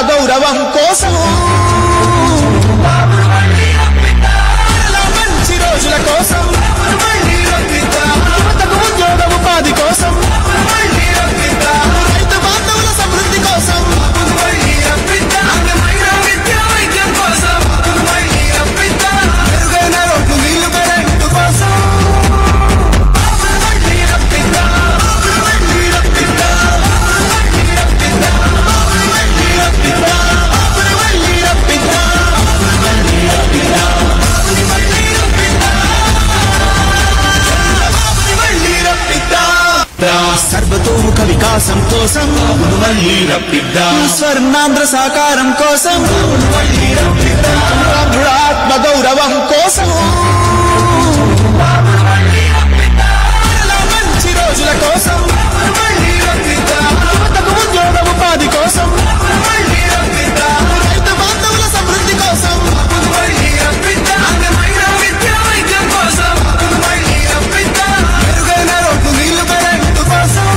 గౌరవం కోసం మంచి రోజుల కోసం యువతకు ఉద్యోగ ఉపాధి కోసం రైతు బాంధవుల సమృద్ధి కోసం మెరుగైన రోడ్లు నీళ్లు కరెంటు కోసం సర్వతోముఖ వికాసం కోసం స్వర్ణాంధ్ర సాకారం కోసం ఆత్మ గౌరవం కోసం మంచి రోజుల కోసం యువతకు ఉద్యోగ ఉపాధి కోసం రైతు బాంధవుల సమృద్ధి కోసం మెరుగైన రోడ్లు నీళ్లు కరెంటు కోసం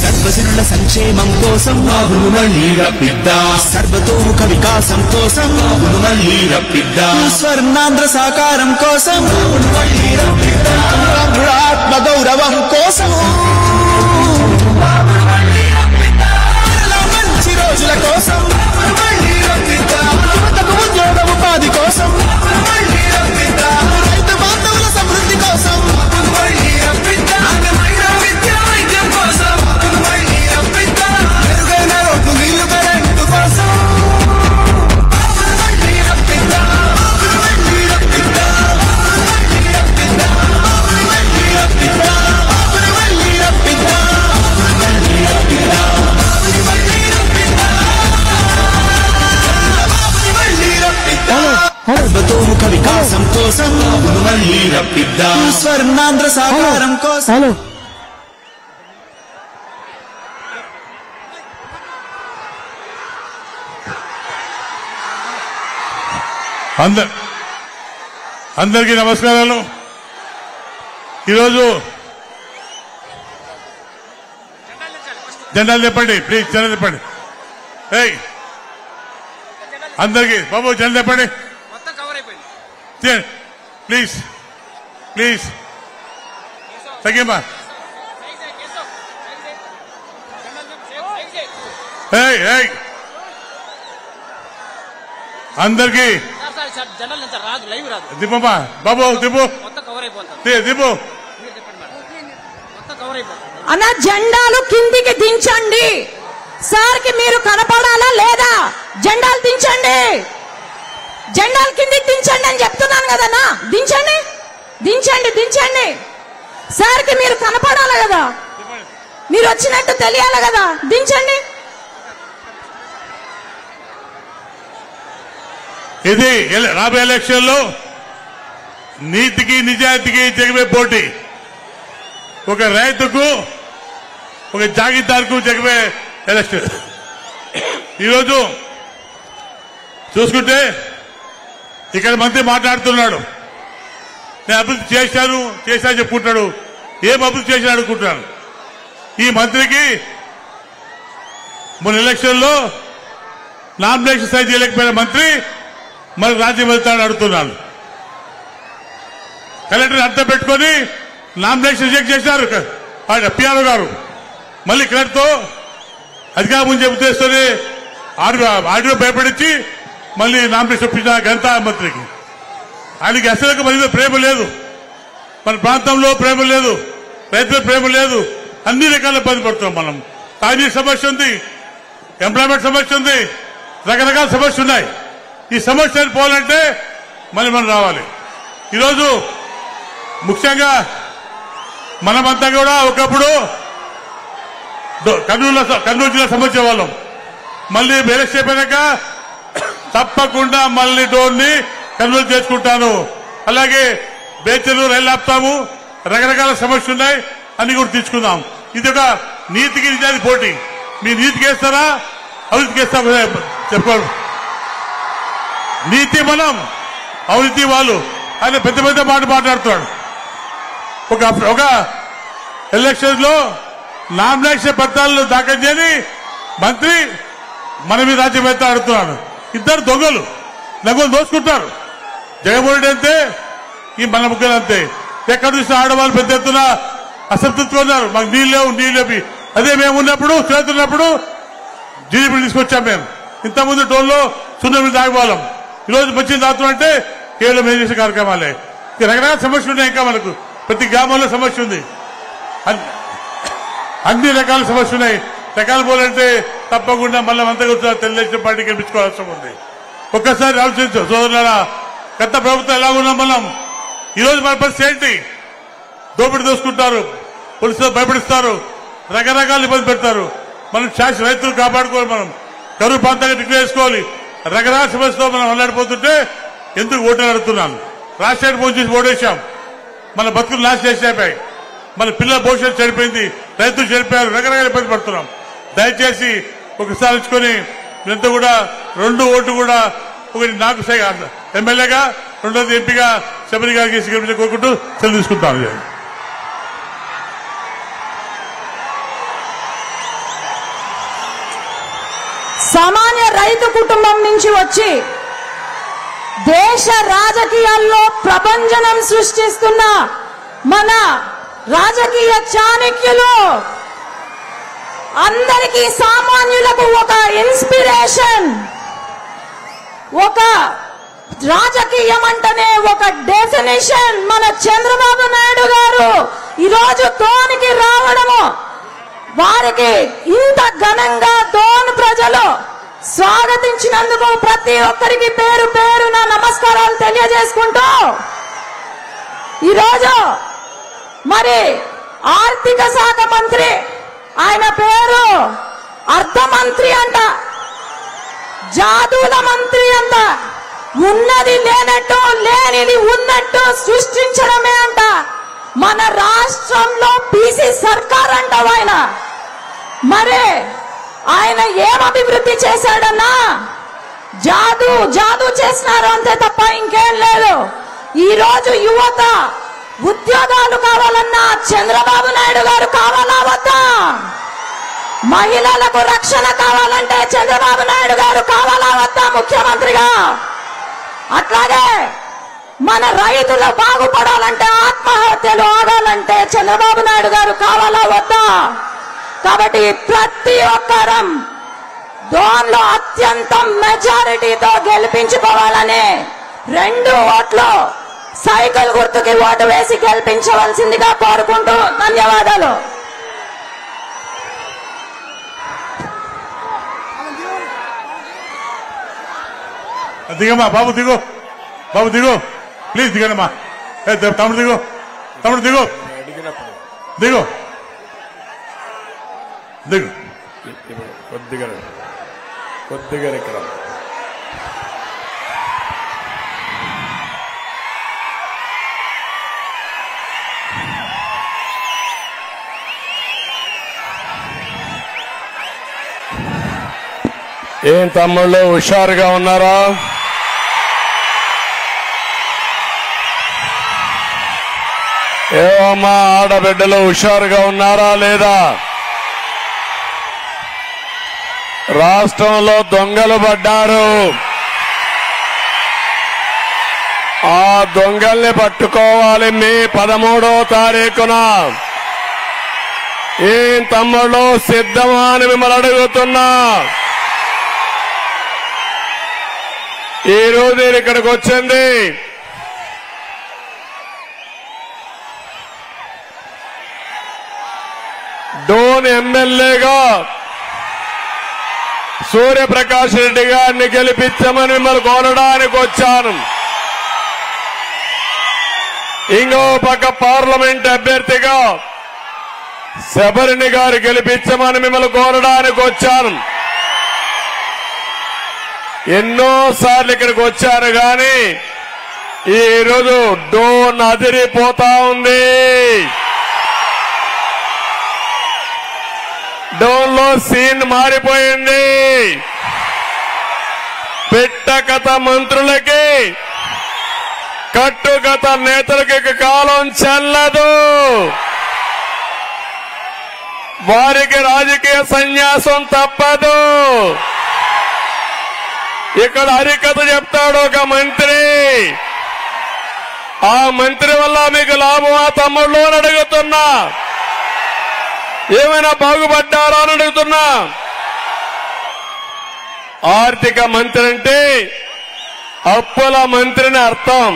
సర్వజనుల సంక్షేమం కోసం సర్వతోముఖ వికాసం కోసం స్వర్ణాంధ్ర సాకారం కోసం ఆత్మ గౌరవం కోసం మంచి రోజుల కోసం యువతకు ఉద్యోగ ఉపాధి కోసం రైతు బాంధవుల సమృద్ధి కోసం మెరుగైన రోడ్లు నీళ్లు కరెంటు కోసం సర్వతోముఖ వికాసం కోసం స్వర్ణాంధ్ర సాకారం కోసం అందరికీ నమస్కారాలు. ఈరోజు జెండాలు చెప్పండి ప్లీజ్, జెండాలు చెప్పండి. అందరికీ బాబు జెండా చెప్పండి ప్లీజ్ ప్లీజ్. తగ్గమ్మా. అందరికీ దిబ్బమ్మా బాబు దిబ్బు దిబ్బు. అన్న జెండాలు కిందికి దించండి. సార్కి మీరు కనపడాలా లేదా? జెండాలు దించండి, జెండాలు కిందికి దించండి అని చెప్తున్నాను కదన్నా. దించండి దించండి దించండి. సార్కి మీరు కనపడాలి కదా, మీరు వచ్చినట్టు తెలియాలి కదా. దించండి. ఇది రాబోయే ఎలక్షన్ లో నీతికి నిజాయితీకి జగమే పోటీ. ఒక రైతుకు ఒక జాగీర్దార్కు జగమే ఎలక్షన్. ఈరోజు చూసుకుంటే ఇక్కడ మంత్రి మాట్లాడుతున్నాడు, నేను అభివృద్ధి చేశాను చెప్పుకుంటాడు. ఏం అభివృద్ధి చేశాను అనుకుంటున్నాను. ఈ మంత్రికి మొన్న ఎలక్షన్ లో నామినేషన్ సైజ్ చేయలేకపోయిన మంత్రి మరి రాజ్యం వెళ్తాడని అడుగుతున్నాను. కలెక్టర్ అర్థం పెట్టుకుని నామినేషన్ రిజెక్ట్ చేశారు పిఆర్ఓ గారు. మళ్ళీ కలెక్టర్తో అధికారం ముందు ఉద్దేశంతో ఆడియో భయపడించి మళ్ళీ నామినేషన్ ఒప్పించిన ఘనత మంత్రికి. ఆయనకి అసలు మన ప్రేమ లేదు, మన ప్రాంతంలో ప్రేమ లేదు, రైతుల ప్రేమ లేదు. అన్ని రకాల ఇబ్బంది పడుతున్నాం మనం. తాగునీటి సమస్య ఉంది, ఎంప్లాయ్మెంట్ సమస్య ఉంది, రకరకాల సమస్యలు ఉన్నాయి. ఈ సమస్యను పోవాలంటే మళ్ళీ మనం రావాలి. ఈరోజు ముఖ్యంగా మనమంతా కూడా ఒకప్పుడు కర్నూలు జిల్లా సమస్య వాళ్ళం. మళ్ళీ ఎలక్షన్ అయిపోయాక తప్పకుండా మళ్ళీ డోర్ని కర్నూలు చేసుకుంటాను. అలాగే బేచలు రైలు ఆపుతాము, రకరకాల సమస్యలు ఉన్నాయి, అన్ని కూడా తీసుకుందాం. ఇది ఒక నీతికి నిజానికి పోటీ. మీ నీతికి వేస్తారా, అవినీతికి వేస్తారా చెప్పుకోరు. నీతి మనం, అవినీతి వాళ్ళు. ఆయన పెద్ద పెద్ద మాట మాట్లాడుతున్నాడు. ఒక ఎలక్షన్ లో నామినేషన్ పత్రాలను దాఖలు చేయని మంత్రి మన మీద రాజ్యం ఆడుతున్నాడు. ఇద్దరు దొంగలు నగలు దోసుకుంటారు. జగన్మోహన్ రెడ్డి అంతే, ఈ మన ముగ్గురు అంతే. ఎక్కడ చూసిన ఆడవాళ్ళు పెద్ద ఎత్తున అసంతృప్తిగా ఉన్నారు. మాకు నీళ్ళు లేవు. అదే మేము ఉన్నప్పుడు చేతున్నప్పుడు జీడీపీ తీసుకొచ్చాం. మేము ఇంతకుముందు టోల్లో సున్నమి తాగిపోవాలం. ఈరోజు మంచి తాగుతాం అంటే కేవలం ఏం చేసే కార్యక్రమాలే. రకరకాల సమస్యలు ఉన్నాయి. ఇంకా మనకు ప్రతి గ్రామంలో సమస్య ఉంది. అన్ని రకాల సమస్యలు ఉన్నాయి. రకాలు పోలంటే తప్పకుండా మళ్ళీ అంతా తెలుగుదేశం పార్టీ గెలిపించుకోవాల్సి ఉంది. ఒక్కసారి ఆలోచించు సోదరులారా, గత ప్రభుత్వం ఎలా ఉన్నాం మనం. ఈరోజు మన పరిస్థితి ఏంటి? దోపిడీ దోసుకుంటారు, పోలీసులు భయపడిస్తారు, రకరకాల ఇబ్బంది పెడతారు. మనం శాశ్వత రైతులు కాపాడుకోవాలి. మనం కరువు ప్రాంతంగా డిక్లేర్ చేసుకోవాలి. రకరకాల సమస్యతో మనం అల్లాడిపోతుంటే ఎందుకు ఓటు అడుగుతున్నాను. రాష్ట్రానికి ఫోన్ చేసి ఓటేశాం. మన బతుకులు నాశనం చేసేపాయి. మన పిల్లల భవిష్యత్తు చెడిపోయింది, రైతులు చెడిపోయారు, రకరకాల ఇబ్బంది పడుతున్నాం. దయచేసి ఒకసారి ఇచ్చుకొని మీరంతా కూడా 2 ఓట్లు కూడా, ఒకటి నాకు ఎమ్మెల్యేగా, రెండోది ఎంపీగా శబరి గారికి కోరుకుంటూ సెలవు తీసుకుంటాను. సామాన్య రైతు కుటుంబం నుంచి వచ్చి దేశ రాజకీయాల్లో ప్రభంజనం సృష్టిస్తున్న మన రాజకీయ చాణక్యులు, అందరికీ సామాన్యులకు ఒక ఇన్స్పిరేషన్. ఒక రాజకీయం అంటేనే ఒక డెఫినేషన్. మన చంద్రబాబు నాయుడు గారు ఈరోజు తోనికి రావడము, వారికి ఇంత ఘనంగా దోన్ ప్రజలు స్వాగతించినందుకు ప్రతి ఒక్కరికి పేరు పేరున నమస్కారాలు తెలియజేసుకుంటూ, ఈరోజు మరి ఆర్థిక శాఖ మంత్రి, ఆయన పేరు అర్థమంత్రి అంట, జాదుల మంత్రి అంట, ఉన్నది లేనట్టు లేనిది ఉన్నట్టు సృష్టించడమే అంట. మన రాష్ట్రంలో బీసీ సర్కార్ అంట ఆయన. మరి ఆయన ఏం అభివృద్ధి చేశాడన్నా? జాదు చేసినారు అంతే తప్ప ఇంకేం లేదు. ఈ రోజు యువత ఉద్యోగాలు కావాలన్నా చంద్రబాబు నాయుడు గారు కావాలా వద్దా? మహిళలకు రక్షణ కావాలంటే చంద్రబాబు నాయుడు గారు కావాలా వద్దా ముఖ్యమంత్రిగా? అట్లాగే మన రైతులు బాగుపడాలంటే, ఆత్మహత్యలు ఆగాలంటే చంద్రబాబు నాయుడు గారు కావాలా వద్దా? కాబట్టి ప్రతి ఒక్కరం దోన్లో అత్యంత మెజారిటీతో గెలిపించుకోవాలని 2 ఓట్లు సైకిల్ గుర్తుకి ఓటు వేసి గెలిపించవలసిందిగా కోరుకుంటూ ధన్యవాదాలు. దిగమ్మా బాబు, దిగు బాబు, దిగు ప్లీజ్, దిగనమ్మా. తమ్ముడు దిగు, తమ్ముడు దిగు, దిగు దిగు. కొద్దిగా ఇక్కడ ఏం తమ్ముళ్ళు హుషారుగా ఉన్నారా? ఏమమ్మా ఆడబిడ్డలు హుషారుగా ఉన్నారా లేదా? రాష్ట్రంలో దొంగలు పడ్డారు. ఆ దొంగల్ని పట్టుకోవాలి మే 13వ తారీఖున. ఏం తమ్ముళ్ళు సిద్ధమా అని మిమ్మల్ని అడుగుతున్నా. ఈ రోజు నేను ఇక్కడికి వచ్చింది డోన్ ఎమ్మెల్యేగా సూర్యప్రకాష్ రెడ్డి గారిని గెలిపించమని మిమ్మల్ని కోరడానికి వచ్చాను. ఇంకో పక్క పార్లమెంట్ అభ్యర్థిగా శబరిని గారు గెలిపించమని మిమ్మల్ని కోరడానికి వచ్చాను. ఎన్నోసార్లు ఇక్కడికి వచ్చారు కానీ ఈ రోజు డోన్ అదిరిపోతా ఉంది. డోన్లో సీన్ మారిపోయింది. పిట్టకథ మంత్రులకి, కట్టుకథ నేతలకి కాలం చెల్లదు. వారికి రాజకీయ సన్యాసం తప్పదు. ఇక్కడ హరికథ చెప్తాడు ఒక మంత్రి. ఆ మంత్రి వల్ల మీకు లాభమా తమ్ముళ్ళు అని అడుగుతున్నా. ఏమైనా బాగుపడ్డారా అని అడుగుతున్నా. ఆర్థిక మంత్రి అంటే అప్పుల మంత్రిని అర్థం.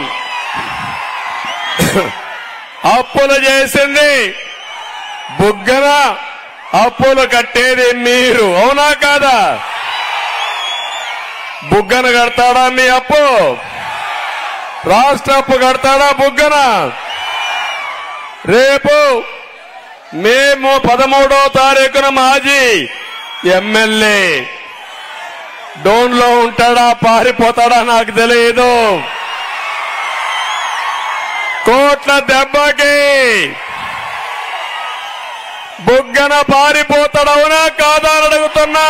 అప్పులు చేసింది బుగ్గన, అప్పులు కట్టేది మీరు. అవునా కాదా? బుగ్గన కడతాడా మీ అప్పు? రాష్ట్ర అప్పు కడతాడా బుగ్గన? రేపు మేము 13వ తారీఖున మాజీ ఎమ్మెల్యే డోన్లో ఉంటాడా పారిపోతాడా నాకు తెలియదు. కోట్ల దెబ్బకి బుగ్గన పారిపోతాడవునా కాదా అని అడుగుతున్నా.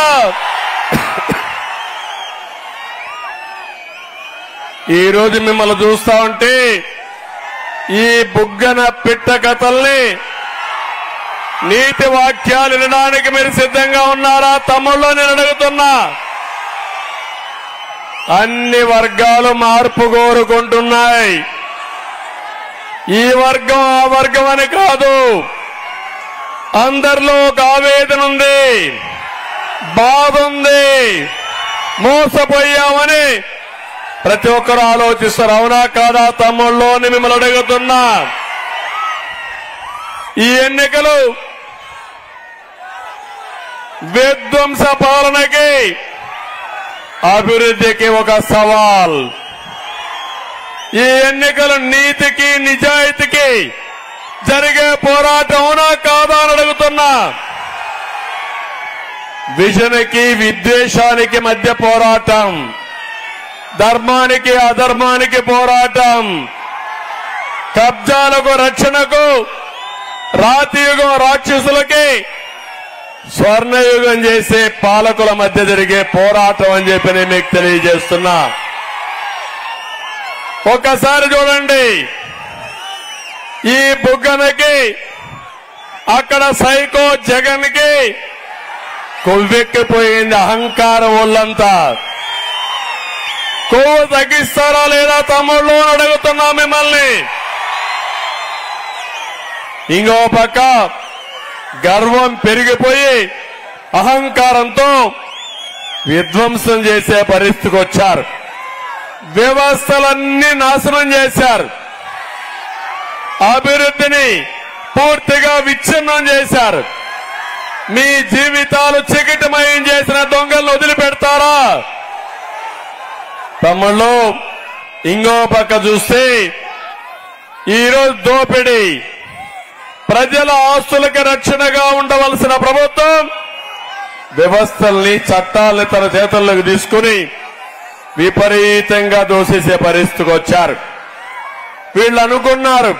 ఈ రోజు మిమ్మల్ని చూస్తా ఉంటే ఈ బుగ్గన పిట్ట కథల్ని, నీతి వాక్యాలు వినడానికి మీరు సిద్ధంగా ఉన్నారా తమ్ముళ్ళు నేను అడుగుతున్నా. అన్ని వర్గాలు మార్పు కోరుకుంటున్నాయి. ఈ వర్గం ఆ వర్గం అని కాదు, అందరిలో ఒక ఆవేదన ఉంది, బాధ ఉంది, మోసపోయామని ప్రతి ఒక్కరు ఆలోచిస్తారు. అవునా కాదా తమ్ముళ్ళు అని మిమ్మల్ని అడుగుతున్నా. ఈ ఎన్నికలు విధ్వంస పాలనకి, అభివృద్ధికి ఒక సవాల్. ఈ ఎన్నికలు నీతికి నిజాయితీకి జరిగే పోరాటం. అవునా కాదా అని అడుగుతున్నా. విజన్కి విద్వేషానికి మధ్య పోరాటం, ధర్మానికి అధర్మానికి పోరాటం, కబ్జాలకు రక్షణకు, రాతియుగం రాక్షసులకి స్వర్ణయుగం చేసే పాలకుల మధ్య జరిగే పోరాటం అని చెప్పి నేను మీకు తెలియజేస్తున్నా. ఒక్కసారి చూడండి, ఈ బుగ్గనకి అక్కడ సైకో జగన్ కి కొవ్వెక్కిపోయింది అహంకారం ఒళ్ళంతా. కొవ్వు తగ్గిస్తారా లేదా తమ్ముళ్ళు అని అడుగుతున్నా మిమ్మల్ని. ఇంకో పక్క గర్వం పెరిగిపోయి అహంకారంతో విధ్వంసం చేసే పరిస్థితికి వచ్చారు. వ్యవస్థలన్నీ నాశనం చేశారు. అభివృద్ధిని పూర్తిగా విచ్ఛిన్నం చేశారు. మీ జీవితాలు చీకటిమయం చేసిన దొంగలను వదిలిపెడతారా తమ్ముళ్ళు? ఇంకో పక్క చూస్తే ఈరోజు దోపిడీ, ప్రజల ఆస్తులకు రక్షణగా ఉండవలసిన ప్రభుత్వం వ్యవస్థల్ని చట్టాలని తన చేతుల్లోకి తీసుకుని విపరీతంగా దోసేసే పరిస్థితికి వచ్చారు. వీళ్ళు అనుకున్నారు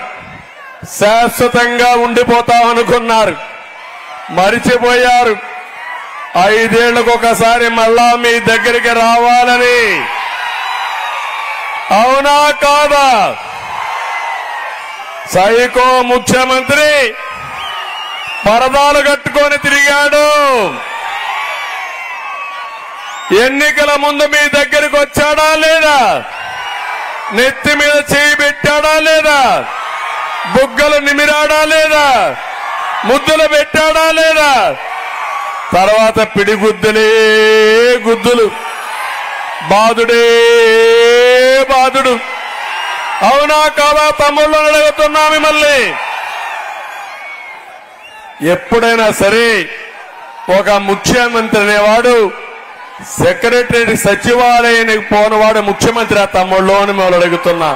శాశ్వతంగా ఉండిపోతామనుకున్నారు, మరిచిపోయారు 5 ఏళ్లకు ఒకసారి మళ్ళా మీ దగ్గరికి రావాలని. అవునా కాదా? సైకో ముఖ్యమంత్రి పరదాలు కట్టుకొని తిరిగాడు. ఎన్నికల ముందు మీ దగ్గరికి వచ్చాడా లేదా? నెత్తి మీద చేయి పెట్టాడా లేదా? బుగ్గలు నిమిరాడా లేదా? ముద్దులు పెట్టాడా లేదా? తర్వాత పిడిగుద్దులే గుద్దులు, బాదుడే బాదుడు. అవునా కాదా తమ్ముళ్ళు అడుగుతున్నా మిమ్మల్ని. ఎప్పుడైనా సరే ఒక ముఖ్యమంత్రి అనేవాడు సెక్రటరీ సచివాలయానికి పోనివాడు ముఖ్యమంత్రి ఆ తమ్ముళ్ళు అని మిమ్మల్ని అడుగుతున్నా.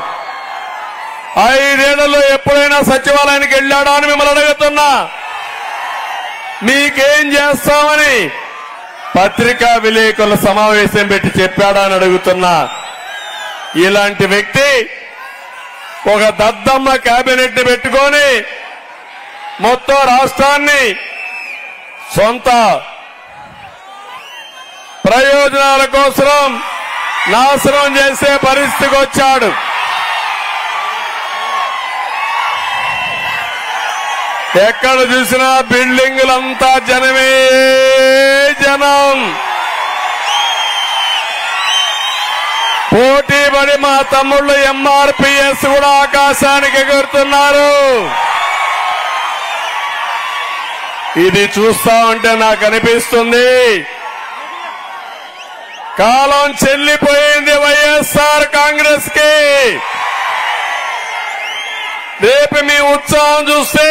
5 ఏళ్లలో ఎప్పుడైనా సచివాలయానికి వెళ్ళాడా అని మిమ్మల్ని అడుగుతున్నా. మీకేం చేస్తామని పత్రికా విలేకరుల సమావేశం పెట్టి చెప్పాడా అని అడుగుతున్నా. ఇలాంటి వ్యక్తి ఒక దద్దమ్మ కేబినెట్ ని పెట్టుకొని మొత్తం రాష్ట్రాన్ని సొంత ప్రయోజనాల కోసం నాశనం చేసే పరిస్థితికి వచ్చాడు. ఎక్కడ చూసినా బిల్డింగులంతా జనమే జనం. పోటీపడి మా తమ్ముళ్ళు ఎంఆర్పీఎస్ కూడా ఆకాశానికి ఎగురుతున్నారు. ఇది చూస్తా ఉంటే నాకు అనిపిస్తుంది కాలం చెల్లిపోయింది వైఎస్ఆర్ కాంగ్రెస్ కి. రేపు మీ ఉత్సాహం చూస్తే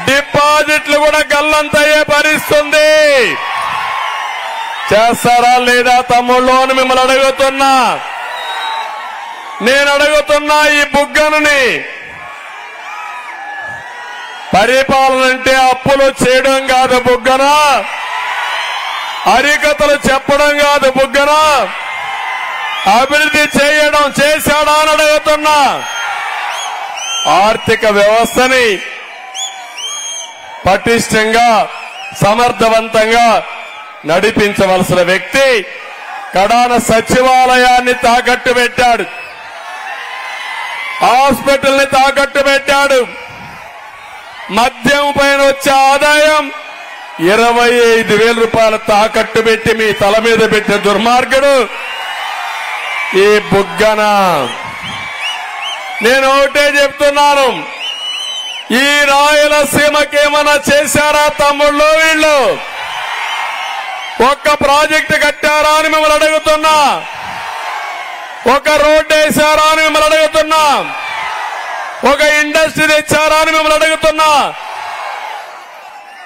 డిపాజిట్లు కూడా గల్లంతయ్యే పరిస్థితుంది. చేస్తారా లేదా తమ్ముళ్ళు అని మిమ్మల్ని అడుగుతున్నా. నేను అడుగుతున్నా ఈ బుగ్గనని. పరిపాలన అంటే అప్పులు చేయడం కాదు బుగ్గన, హరికథలు చెప్పడం కాదు బుగ్గన, అభివృద్ధి చేయడం చేశాడా అని అడుగుతున్నా. ఆర్థిక వ్యవస్థని పటిష్టంగా సమర్థవంతంగా నడిపించవలసిన వ్యక్తి కడాన సచివాలయాన్ని తాకట్టు పెట్టాడు, హాస్పిటల్ని తాకట్టు పెట్టాడు. మద్యం పైన వచ్చే ఆదాయం 25,000 రూపాయలు తాకట్టు పెట్టి మీ తల మీద పెట్టే దుర్మార్గుడు ఈ బుగ్గన. నేను ఒకటే చెప్తున్నాను, ఈ రాయలసీమకేమన్నా చేశారా తమ్ముళ్ళు వీళ్ళు? ఒక్క ప్రాజెక్టు కట్టారా అని మిమ్మల్ని అడుగుతున్నా, ఒక రోడ్డు వేశారా అని మిమ్మల్ని అడుగుతున్నా, ఒక ఇండస్ట్రీ తెచ్చారా అని మిమ్మల్ని అడుగుతున్నా.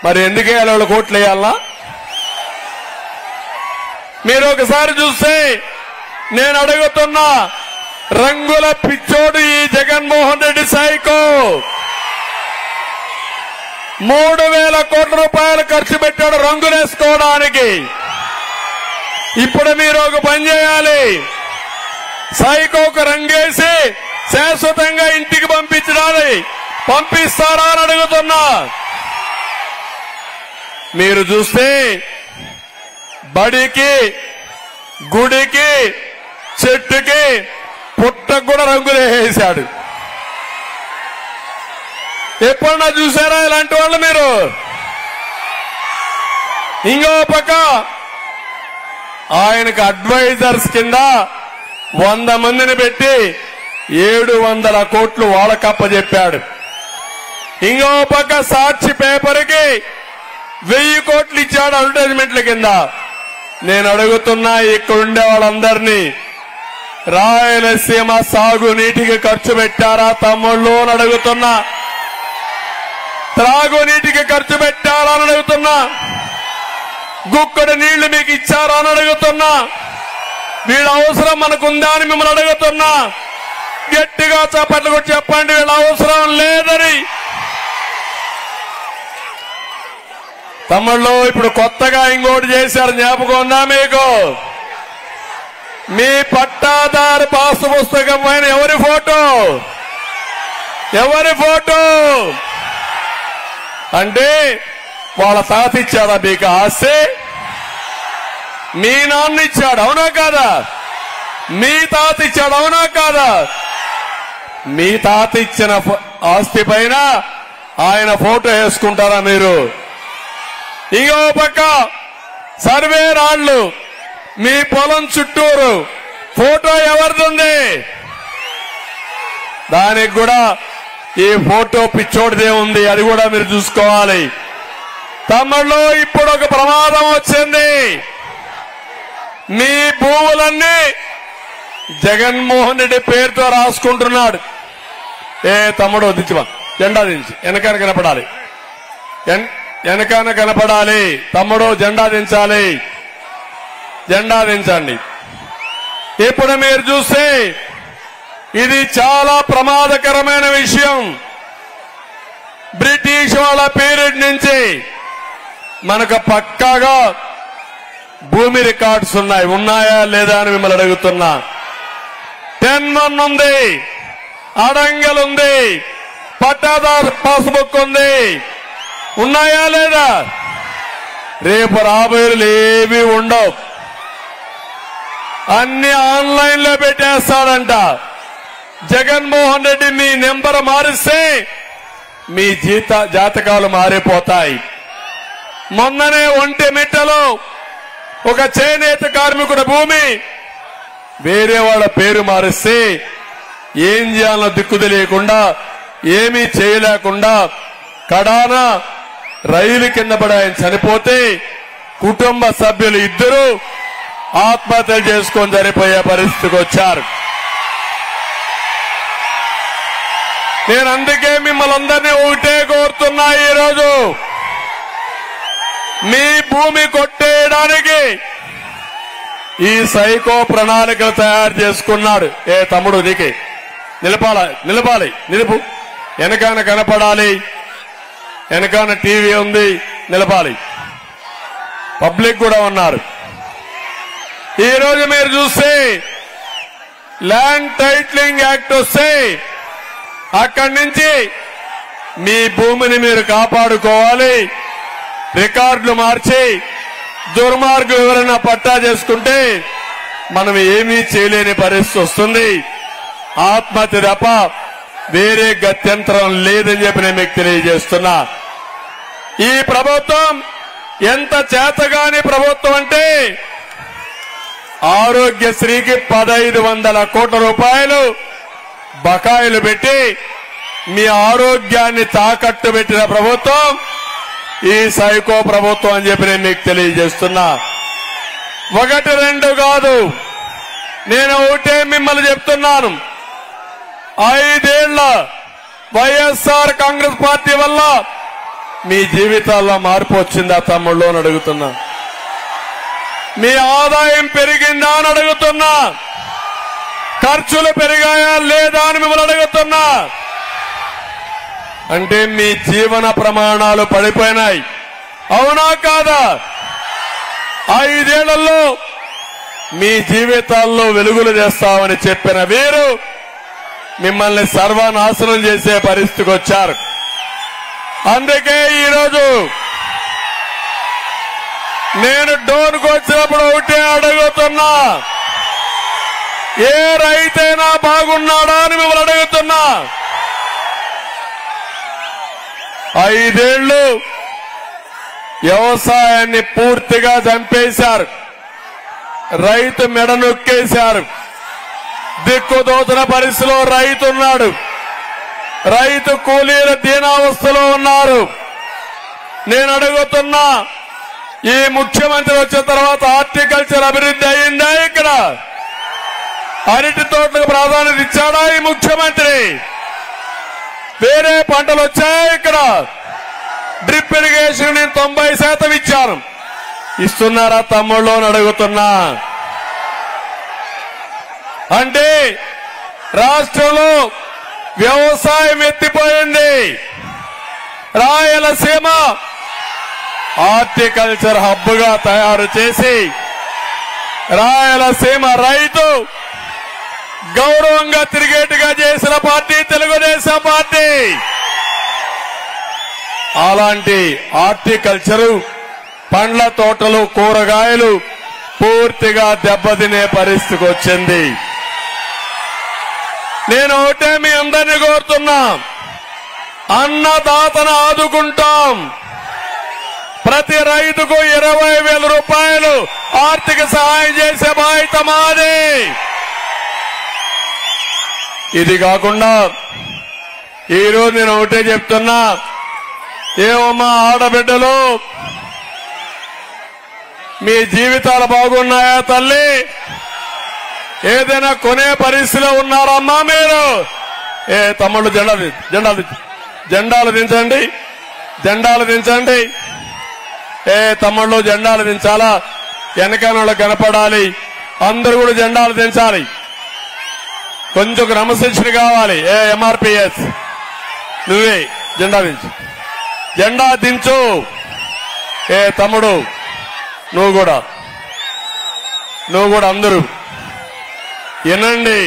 మరి ఎందుకు వేయాలి వాళ్ళు కోట్లు వేయాలనా? మీరు ఒకసారి చూస్తే నేను అడుగుతున్నా, రంగుల పిచ్చోడు ఈ జగన్మోహన్ రెడ్డి సైకో 3,000 కోట్ల రూపాయలు ఖర్చు పెట్టాడు రంగులేసుకోవడానికి. ఇప్పుడు మీరు ఒక పని చేయాలి, సైకోకు రంగేసి శాశ్వతంగా ఇంటికి పంపిస్తారా అని అడుగుతున్నా. మీరు చూస్తే బడికి, గుడికి, చెట్టుకి, పుట్టకు కూడా రంగులు వేసాడు. ఎప్పుడన్నా చూసారా ఇలాంటి వాళ్ళు మీరు? ఇంకో పక్క ఆయనకు అడ్వైజర్స్ కింద 100 మందిని పెట్టి 700 కోట్లు వాళ్ళకప్పచెప్పాడు. ఇంకో పక్క సాక్షి పేపర్కి 1000 కోట్లు ఇచ్చాడు అడ్వర్టైజ్మెంట్ల కింద. నేను అడుగుతున్నా ఇక్కడుండే వాళ్ళందరినీ, రాయలసీమ సాగునీటికి ఖర్చు పెట్టారా తమ్ముళ్ళు అని అడుగుతున్నా, త్రాగునీటికి ఖర్చు పెట్టారా అని అడుగుతున్నా, గుక్కడి నీళ్లు మీకు ఇచ్చారా అని అడుగుతున్నా, వీళ్ళ అవసరం మనకుందా అని మిమ్మల్ని అడుగుతున్నా. గట్టిగా చప్పట్లు కూడా చెప్పండి, వీళ్ళ అవసరం లేదని. తమ్ముళ్ళు ఇప్పుడు కొత్తగా ఇంకోటి చేశారు, జ్ఞాపకం ఉందా మీకు? మీ పట్టాదారు పాసు పుస్తకం పైన ఎవరి ఫోటో అంటే వాళ్ళ తాత ఇచ్చాడా మీకు ఆస్తి? మీ నాన్న ఇచ్చాడు, అవునా కాదా? మీ తాత ఇచ్చాడు, అవునా కాదా? మీ తాత ఇచ్చిన ఆస్తి పైన ఆయన ఫోటో వేసుకుంటారా మీరు? ఇంకో పక్క సర్వే రాళ్లు మీ పొలం చుట్టూరు ఫోటో ఎవరిది? దానికి కూడా ఈ ఫోటో పిచ్చోడిదే ఉంది, అది కూడా మీరు చూసుకోవాలి. తమ్ముళ్ళు ఇప్పుడు ఒక ప్రమాదం వచ్చింది. మీ భూములన్నీ జగన్మోహన్ రెడ్డి పేరుతో రాసుకుంటున్నాడు. ఏ తమ్ముడు దించమా, జెండా దించి వెనకాన కనపడాలి, వెనకాన కనపడాలి. తమ్ముడు జెండా దించాలి, జెండా దించండి. ఇప్పుడు మీరు చూస్తే ఇది చాలా ప్రమాదకరమైన విషయం. బ్రిటిష్ వాళ్ళ పీరియడ్ నుంచి మనకు పక్కాగా భూమి రికార్డ్స్ ఉన్నాయా లేదా అని మిమ్మల్ని అడుగుతున్నా. 10-1 ఉంది, అడంగల్ ఉంది, పట్టాదారు పాస్బుక్ ఉంది, ఉన్నాయా లేదా? రేపు రాబోయేలు ఏవి ఉండవు, అన్ని ఆన్లైన్ లో పెట్టేస్తాడంట. జగన్మోహన్ రెడ్డి మీ నెంబర్ మారిస్తే మీ జాతకాలు మారిపోతాయి. మొన్ననే ఒంటిమిట్టలో ఒక చేనేత కార్మికుడి భూమి వేరే వాళ్ళ పేరు మారిస్తే ఏం చేయాలో దిక్కు తెలియకుండా, ఏమీ చేయలేకుండా కడాన రైలు కింద పడి ఆయన చనిపోతే కుటుంబ సభ్యులు ఇద్దరు ఆత్మహత్యలు చేసుకొని చనిపోయే పరిస్థితికి వచ్చారు. నేను అందుకే మిమ్మల్ని అందరినీ ఒకటే కోరుతున్నా, ఈరోజు మీ భూమి కొట్టేయడానికి ఈ సైకో ప్రణాళికలు తయారు చేసుకున్నాడు. ఏ తమ్ముడు నీకే నిలపాలి, నిలుపు, వెనకాన కనపడాలి, వెనకాన టీవీ ఉంది, నిలపాలి, పబ్లిక్ కూడా ఉన్నారు. ఈ రోజు మీరు చూస్తే ల్యాండ్ టైటిలింగ్ యాక్ట్ వస్తే అక్కడి నుంచి మీ భూమిని మీరు కాపాడుకోవాలి. రికార్డులు మార్చి దుర్మార్గులు ఎవరైనా పట్టా చేసుకుంటే మనం ఏమీ చేయలేని పరిస్థితి వస్తుంది. ఆత్మహత్య తప్ప వేరే గత్యంతరం లేదని చెప్పి నేను మీకు తెలియజేస్తున్నా. ఈ ప్రభుత్వం ఎంత చేతగాని ప్రభుత్వం అంటే ఆరోగ్యశ్రీకి 1500 కోట్ల రూపాయలు బకాయిలు పెట్టి మీ ఆరోగ్యాన్ని తాకట్టు పెట్టిన ప్రభుత్వం ఈ సైకో ప్రభుత్వం అని చెప్పి నేను మీకు తెలియజేస్తున్నా. 1-2 కాదు, నేను ఒకటే మిమ్మల్ని చెప్తున్నాను. 5 ఏళ్ల వైఎస్ఆర్ కాంగ్రెస్ పార్టీ వల్ల మీ జీవితాల్లో మార్పు వచ్చిందా తమ్ముళ్ళు అని అడుగుతున్నా. మీ ఆదాయం పెరిగిందా అని అడుగుతున్నా. ఖర్చులు పెరిగాయా లేదా అని మిమ్మల్ని అడుగుతున్నా. అంటే మీ జీవన ప్రమాణాలు పడిపోయినాయి, అవునా కాదా? 5 ఏళ్లలో మీ జీవితాల్లో వెలుగులు చేస్తామని చెప్పిన వీరు మిమ్మల్ని సర్వనాశనం చేసే పరిస్థితికి వచ్చారు. అందుకే ఈరోజు నేను డోన్కు వచ్చినప్పుడు ఒకటే అడుగుతున్నా, ఏ రైతైనా బాగున్నాడా అని మిమ్మల్ని అడుగుతున్నా. 5 ఏళ్లు వ్యవసాయాన్ని పూర్తిగా చంపేశారు, రైతు మెడ నొక్కేశారు. దిక్కుదోచిన పరిస్థితిలో రైతున్నాడు, రైతు కూలీల దీనావస్థలో ఉన్నారు. నేను అడుగుతున్నా, ఈ ముఖ్యమంత్రి వచ్చిన తర్వాత హార్టికల్చర్ అభివృద్ధి అయిందా? ఇక్కడ అరటి తోటలకు ప్రాధాన్యత ఇచ్చాడా ఈ ముఖ్యమంత్రి? వేరే పంటలు వచ్చాయా? ఇక్కడ డ్రిప్ ఇరిగేషన్ నేను 90% ఇచ్చాను, ఇస్తున్నారా తమ్ముళ్ళు అని అడుగుతున్నా. అంటే రాష్ట్రంలో వ్యవసాయం ఎత్తిపోయింది. రాయలసీమ హార్టికల్చర్ హబ్ గా తయారు చేసి రాయలసీమ రైతు గౌరవంగా తిరిగేట్టుగా చేసిన పార్టీ తెలుగుదేశం పార్టీ. అలాంటి హార్టికల్చరు, పండ్ల తోటలు, కూరగాయలు పూర్తిగా దెబ్బతినే పరిస్థితికి వచ్చింది. నేను ఒకటే మీ అందరినీ కోరుతున్నా, అన్నదాతను ఆదుకుంటాం. ప్రతి రైతుకు 20,000 రూపాయలు ఆర్థిక సహాయం చేసే బాధ్యత మాది. ఇది కాకుండా ఈరోజు నేను ఒకటే చెప్తున్నా, ఏమమ్మా ఆడబిడ్డలు మీ జీవితాలు బాగున్నాయా తల్లి? ఏదైనా కొనే పరిస్థితిలో ఉన్నారమ్మా మీరు? ఏ తమ్ముళ్ళు జెండాలు దించండి, జెండాలు దించండి. ఏ తమ్ముళ్ళు జెండాలు దించాలా? వెనకాల కనపడాలి, అందరూ కూడా జెండాలు దించాలి. కొంచెం క్రమశిక్షణ కావాలి. ఏ ఎంఆర్పిఎస్ నువ్వే జెండా దించు, జెండా దించు. ఏ తమ్ముడు నువ్వు కూడా అందరూ వినండి,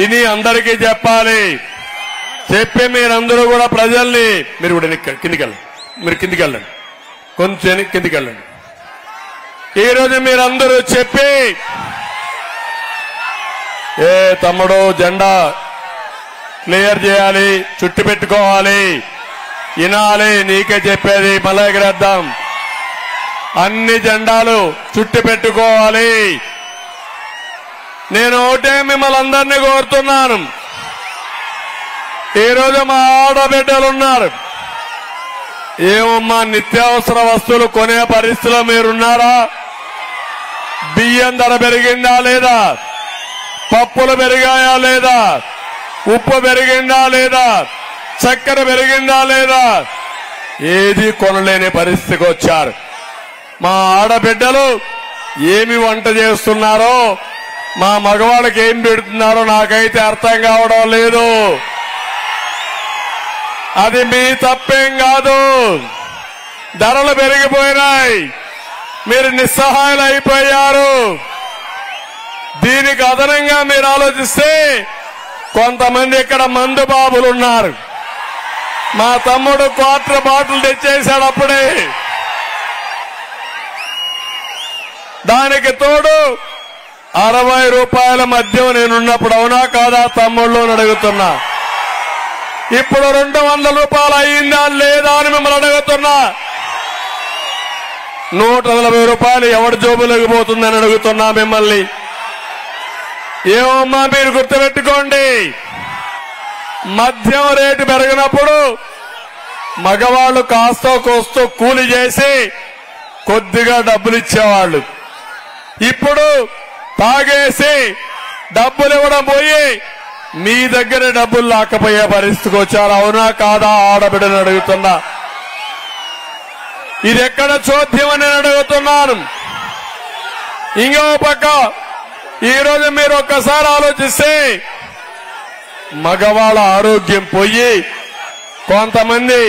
ఇని అందరికీ చెప్పాలి. చెప్పి మీరందరూ కూడా ప్రజల్ని, మీరు కూడా కిందికి వెళ్ళండి, మీరు కిందికి వెళ్ళండి, కొంచెం కిందికి వెళ్ళండి. ఈరోజు మీరందరూ చెప్పి ఏ తమ్ముడు జెండా క్లియర్ చేయాలి, చుట్టు పెట్టుకోవాలి, వినాలి, నీకే చెప్పేది, మళ్ళా ఎగరేద్దాం, అన్ని జెండాలు చుట్టు పెట్టుకోవాలి. నేను ఒకటే మిమ్మల్ని అందరినీ కోరుతున్నాను. ఈరోజు మా ఆడబిడ్డలున్నారు. ఏమమ్మా నిత్యావసర వస్తువులు కొనే పరిస్థితిలో మీరున్నారా? బియ్యం ధర పెరిగిందా లేదా? పప్పులు పెరిగాయా లేదా? ఉప్పు పెరిగిందా లేదా? చక్కెర పెరిగిందా లేదా? ఏది కొనలేని పరిస్థితికి వచ్చారు. మా ఆడబిడ్డలు ఏమి వంట చేస్తున్నారో, మా మగవాళ్ళకి ఏం పెడుతున్నారో నాకైతే అర్థం కావడం లేదు. అది మీ తప్పేం కాదు. ధరలు పెరిగిపోయినాయి, మీరు నిస్సహాయాలు అయిపోయారు. దీనికి అదనంగా మీరు ఆలోచిస్తే కొంతమంది ఇక్కడ మందు బాబులు ఉన్నారు. మా తమ్ముడు క్వార్టర్ బాటిల్ తెచ్చేశాడు అప్పుడే. దానికి తోడు 60 రూపాయల మద్యం నేనున్నప్పుడు అవునా కాదా తమ్ముళ్ళు అని అడుగుతున్నా. ఇప్పుడు 200 రూపాయలు అయ్యిందా లేదా అని మిమ్మల్ని అడుగుతున్నా. 140 రూపాయలు ఎవరి జోబులోకి పోతుందని అడుగుతున్నా మిమ్మల్ని. ఏమమ్మా మీరు గుర్తుపెట్టుకోండి, మద్యం రేటు పెరిగినప్పుడు మగవాళ్లు కాస్తో కోస్తో కూలి చేసి కొద్దిగా డబ్బులు ఇచ్చేవాళ్లు. ఇప్పుడు తాగేసి డబ్బులు ఇవ్వడం పోయి మీ దగ్గర డబ్బులు లాక్కపోయే పరిస్థితికి వచ్చారు. అవునా కాదా ఆడబిడ్డని అడుగుతున్నా. ఇది ఎక్కడ చోద్యమని నేను అడుగుతున్నాను. ఇంకో పక్క ఈరోజు మీరు ఒక్కసారి ఆలోచిస్తే మగవాళ్ళ ఆరోగ్యం పోయి కొంతమంది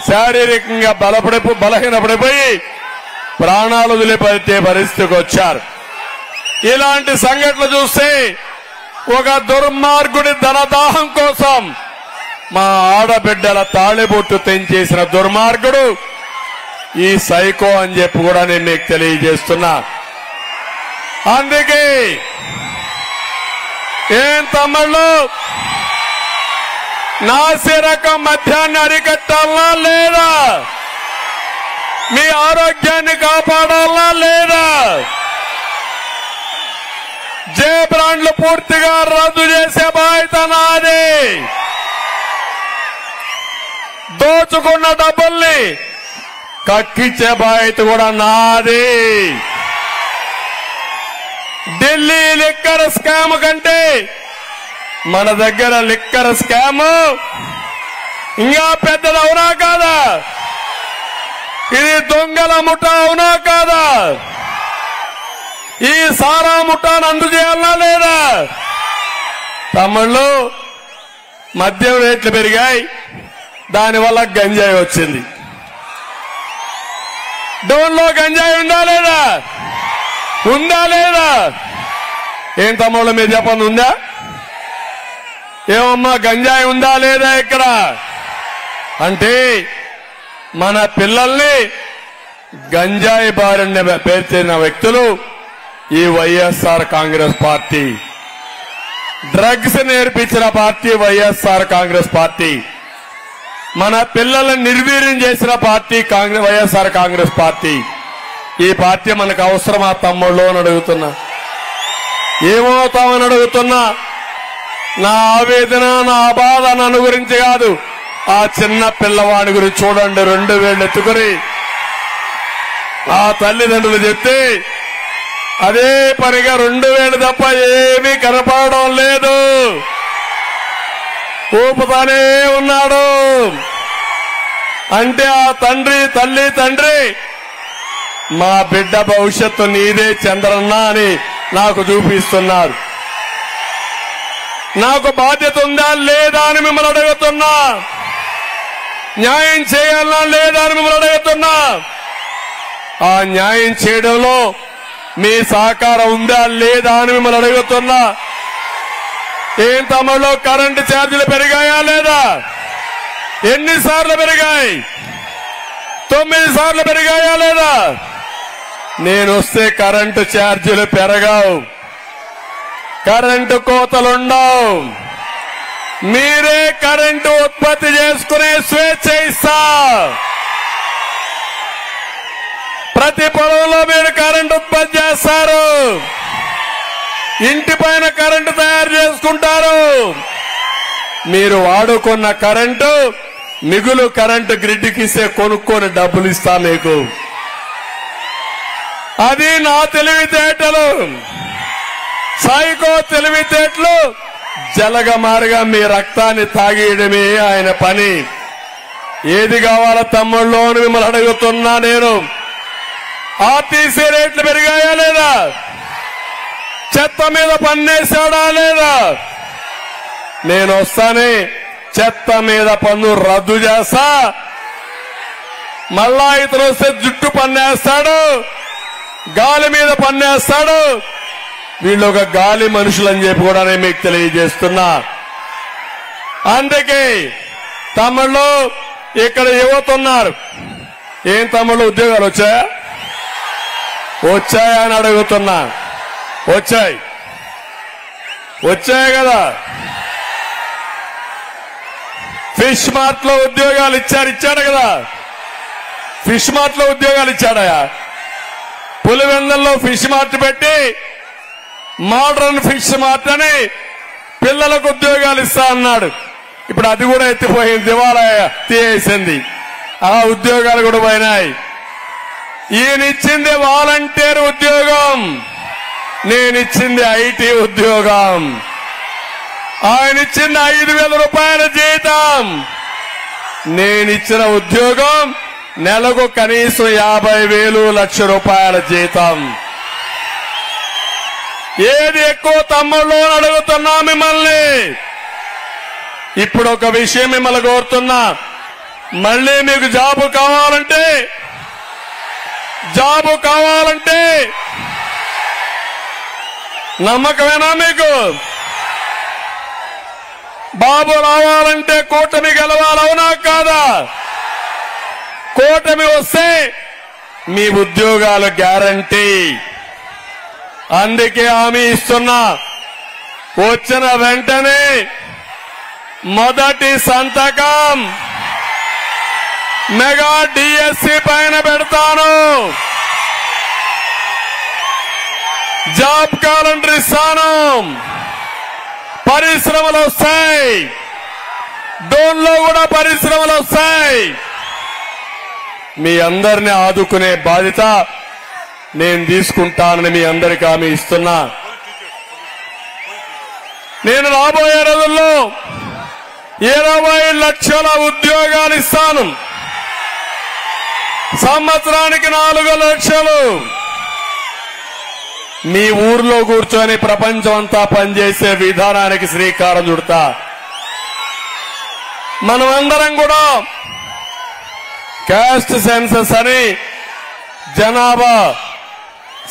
శారీరకంగా బలహీనపడిపోయి ప్రాణాలు వదిలిపెట్టే పరిస్థితికి వచ్చారు. ఇలాంటి సంఘటనలు చూస్తే ఒక దుర్మార్గుడి ధనదాహం కోసం మా ఆడబిడ్డల తాళిబొట్టు తెంచేసిన దుర్మార్గుడు ఈ సైకో అని చెప్పి కూడా నేను మీకు తెలియజేస్తున్నా. అందుకే ఏం తమ్ముళ్ళు, నాసి రకం మద్యాన్ని అరికట్టాలనా లేదా? మీ ఆరోగ్యాన్ని కాపాడాలనా లేదా? జే బ్రాండ్లు పూర్తిగా రద్దు చేసే బాధ్యత నాది. దోచుకున్న డబ్బుల్ని కక్కించే బాధ్యత కూడా నాది. ఢిల్లీ లిక్కర్ స్కామ్ కంటే మన దగ్గర లిక్కర్ స్కామ్ ఇంకా పెద్దది అవునా కాదా? ఇది దొంగల ముఠా అవునా కాదా? ఈ సారా ముఠాను అందజేయాలనా లేదా? తమ్ముళ్ళు, మద్యం రేట్లు పెరిగాయి, దానివల్ల గంజాయి వచ్చింది. డోన్లో గంజాయి ఉందా లేదా? ఉందా లేదా? ఏం తమ్ముళ్ళు మీరు చెప్పండి, ఉందా? ఏమమ్మా గంజాయి ఉందా లేదా ఇక్కడ? అంటే మన పిల్లల్ని గంజాయి బారిన పేర్చిన వ్యక్తులు ఈ వైఎస్ఆర్ కాంగ్రెస్ పార్టీ. డ్రగ్స్ నేర్పించిన పార్టీ వైఎస్ఆర్ కాంగ్రెస్ పార్టీ. మన పిల్లలను నిర్వీర్యం చేసిన పార్టీ వైఎస్ఆర్ కాంగ్రెస్ పార్టీ. ఈ పార్టీ మనకు అవసరమా తమ్ముళ్ళు అని అడుగుతున్నా. ఏమవుతామని అడుగుతున్నా. నా ఆవేదన, నా బాధ నన్ను గురించి కాదు, ఆ చిన్న పిల్లవాడి గురించి చూడండి. 2 వేళ్ళు ఎత్తుకుని ఆ తల్లిదండ్రులు చెప్తే అదే పనిగా 2 వేలు తప్ప ఏమీ కనపడడం లేదు, ఊపుతానే ఉన్నాడు. అంటే ఆ తండ్రి మా బిడ్డ భవిష్యత్తు నీదే చంద్రన్న అని నాకు చూపిస్తున్నారు. నాకు బాధ్యత ఉందా లేదా అని మిమ్మల్ని అడుగుతున్నా. న్యాయం చేయాలన్నా లేదా అని మిమ్మల్ని అడుగుతున్నా. ఆ న్యాయం చేయడంలో మీ సహకారం ఉందా లేదా అని మిమ్మల్ని అడుగుతున్నా. ఏం తమలో కరెంటు ఛార్జీలు పెరిగాయా లేదా? ఎన్నిసార్లు పెరిగాయి? 9 సార్లు పెరిగాయా లేదా? నేను వస్తే కరెంటు ఛార్జీలు పెరగవు, కరెంటు కోతలుండవు, మీరే కరెంటు ఉత్పత్తి చేసుకునే స్వేచ్ఛ ఇస్తా. ప్రతి పొలంలో మీరు కరెంటు ఉత్పత్తి చేస్తారు, ఇంటి పైన కరెంటు తయారు చేసుకుంటారు. మీరు వాడుకున్న కరెంటు మిగులు కరెంటు గ్రిడ్కి ఇస్తే కొనుక్కొని డబ్బులు ఇస్తా మీకు. అది నా తెలివితేటలు, సైకో తెలివితేటలు. జలగమారుగా మీ రక్తాన్ని తాగేయడమే ఆయన పని. ఏది కావాలో తమ్ముళ్ళు అని మిమ్మల్ని అడుగుతున్నా నేను. ఆర్టీసీ రేట్లు పెరిగాయా లేదా? చెత్త మీద పన్నేసాడా లేదా? నేను వస్తానే చెత్త మీద పన్ను రద్దు చేస్తా. మళ్ళా ఇతను వస్తే జుట్టు పన్నేస్తాడు, గాలి మీద పన్నేస్తాడు. వీళ్ళు ఒక గాలి మనుషులని చెప్పి కూడా నేను మీకు తెలియజేస్తున్నా. అందుకే తమ్ముళ్ళు ఇక్కడ యువత ఉన్నారు. ఏం తమ్ముళ్ళు ఉద్యోగాలు వచ్చాయా? వచ్చాయా అని అడుగుతున్నా. వచ్చాయి కదా. ఫిష్ మార్ట్ లో ఉద్యోగాలు ఇచ్చాడు కదా. ఫిష్ మార్ట్ లో ఉద్యోగాలు ఇచ్చాడయా. పులివెందుల్లో ఫిష్ మార్ట్ పెట్టి మోడర్న్ ఫిష్ మార్ట్ అని పిల్లలకు ఉద్యోగాలు ఇస్తా అన్నాడు. ఇప్పుడు అది కూడా ఎత్తిపోయింది, దివాలా తీసేసింది. ఆ ఉద్యోగాలు కూడా పోయినాయి. ఈయనిచ్చింది వాలంటీర్ ఉద్యోగం, నేనిచ్చింది ఐటీ ఉద్యోగం. ఆయనిచ్చింది 5,000 రూపాయల జీతం, నేనిచ్చిన ఉద్యోగం నెలకు కనీసం 50,000 లక్ష రూపాయల జీతం. ఏది ఎక్కువ తమ్ముళ్ళు అని అడుగుతున్నా మిమ్మల్ని. ఇప్పుడు ఒక విషయం మిమ్మల్ని కోరుతున్నా. మళ్ళీ మీకు జాబు కావాలంటే నమ్మకమేనా మీకు? బాబు రావాలంటే కూటమి గెలవాలి, అవునా కాదా? కూటమి వస్తే మీ ఉద్యోగాలు గ్యారంటీ. అందుకే హామీ ఇస్తున్నా, వచ్చిన వెంటనే మొదటి సంతకం మెగా డిఎస్సి పైన పెడతాను. జాబ్ క్యాలెండర్ ఇస్తాను. పరిశ్రమలు వస్తాయి, డోన్లో కూడా పరిశ్రమలు వస్తాయి. మీ అందరినీ ఆదుకునే బాధ్యత నేను తీసుకుంటానని మీ అందరికీ హామీ ఇస్తున్నా. నేను రాబోయే రోజుల్లో 20 లక్షల ఉద్యోగాలు ఇస్తాను. సంవత్సరానికి 4 లక్షలు. మీ ఊర్లో కూర్చొని ప్రపంచం అంతా పనిచేసే విధానానికి శ్రీకారం చుడతా. మనమందరం కూడా క్యాస్ట్ సెన్సస్ అని, జనాభా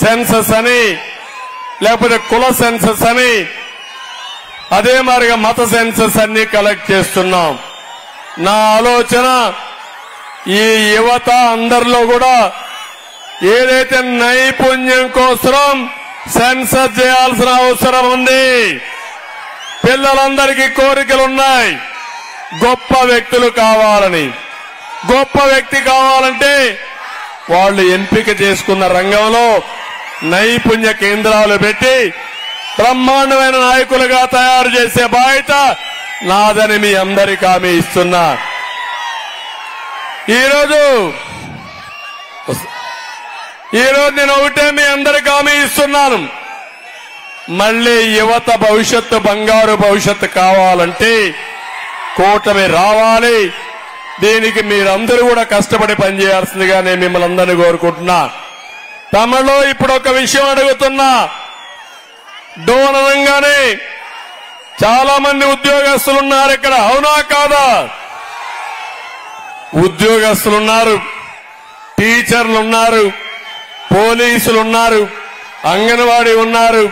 సెన్సస్ అని, లేకపోతే కుల సెన్సస్ అని, అదే మాదిరిగా మత సెన్సస్ అన్ని కలెక్ట్ చేస్తున్నాం. నా ఆలోచన ఈ యువత అందరిలో కూడా ఏదైతే నైపుణ్యం కోసం సెన్సస్ చేయాల్సిన అవసరం ఉంది. పిల్లలందరికీ కోరికలున్నాయి, గొప్ప వ్యక్తులు కావాలని. గొప్ప వ్యక్తి కావాలంటే వాళ్ళు ఎంపిక చేసుకున్న రంగంలో నైపుణ్య కేంద్రాలు పెట్టి బ్రహ్మాండమైన నాయకులుగా తయారు చేసే బాధ్యత నాదని మీ అందరికీ హామీ ఇస్తున్నా. ఈరోజు నేను ఒకటే మీ అందరికీ హామీ ఇస్తున్నాను. మళ్లీ యువత భవిష్యత్తు, బంగారు భవిష్యత్తు కావాలంటే కూటమి రావాలి. దీనికి మీరందరూ కూడా కష్టపడి పనిచేయాల్సిందిగా నేను మిమ్మల్ని అందరినీ కోరుకుంటున్నా. తమలో ఇప్పుడు ఒక విషయం అడుగుతున్నా. డోన్ అనగానే చాలా మంది ఉద్యోగస్తులున్నారు ఇక్కడ, అవునా కాదా? ఉద్యోగస్తులున్నారు, టీచర్లున్నారు, పోలీసులున్నారు, అంగన్వాడీ ఉన్నారు,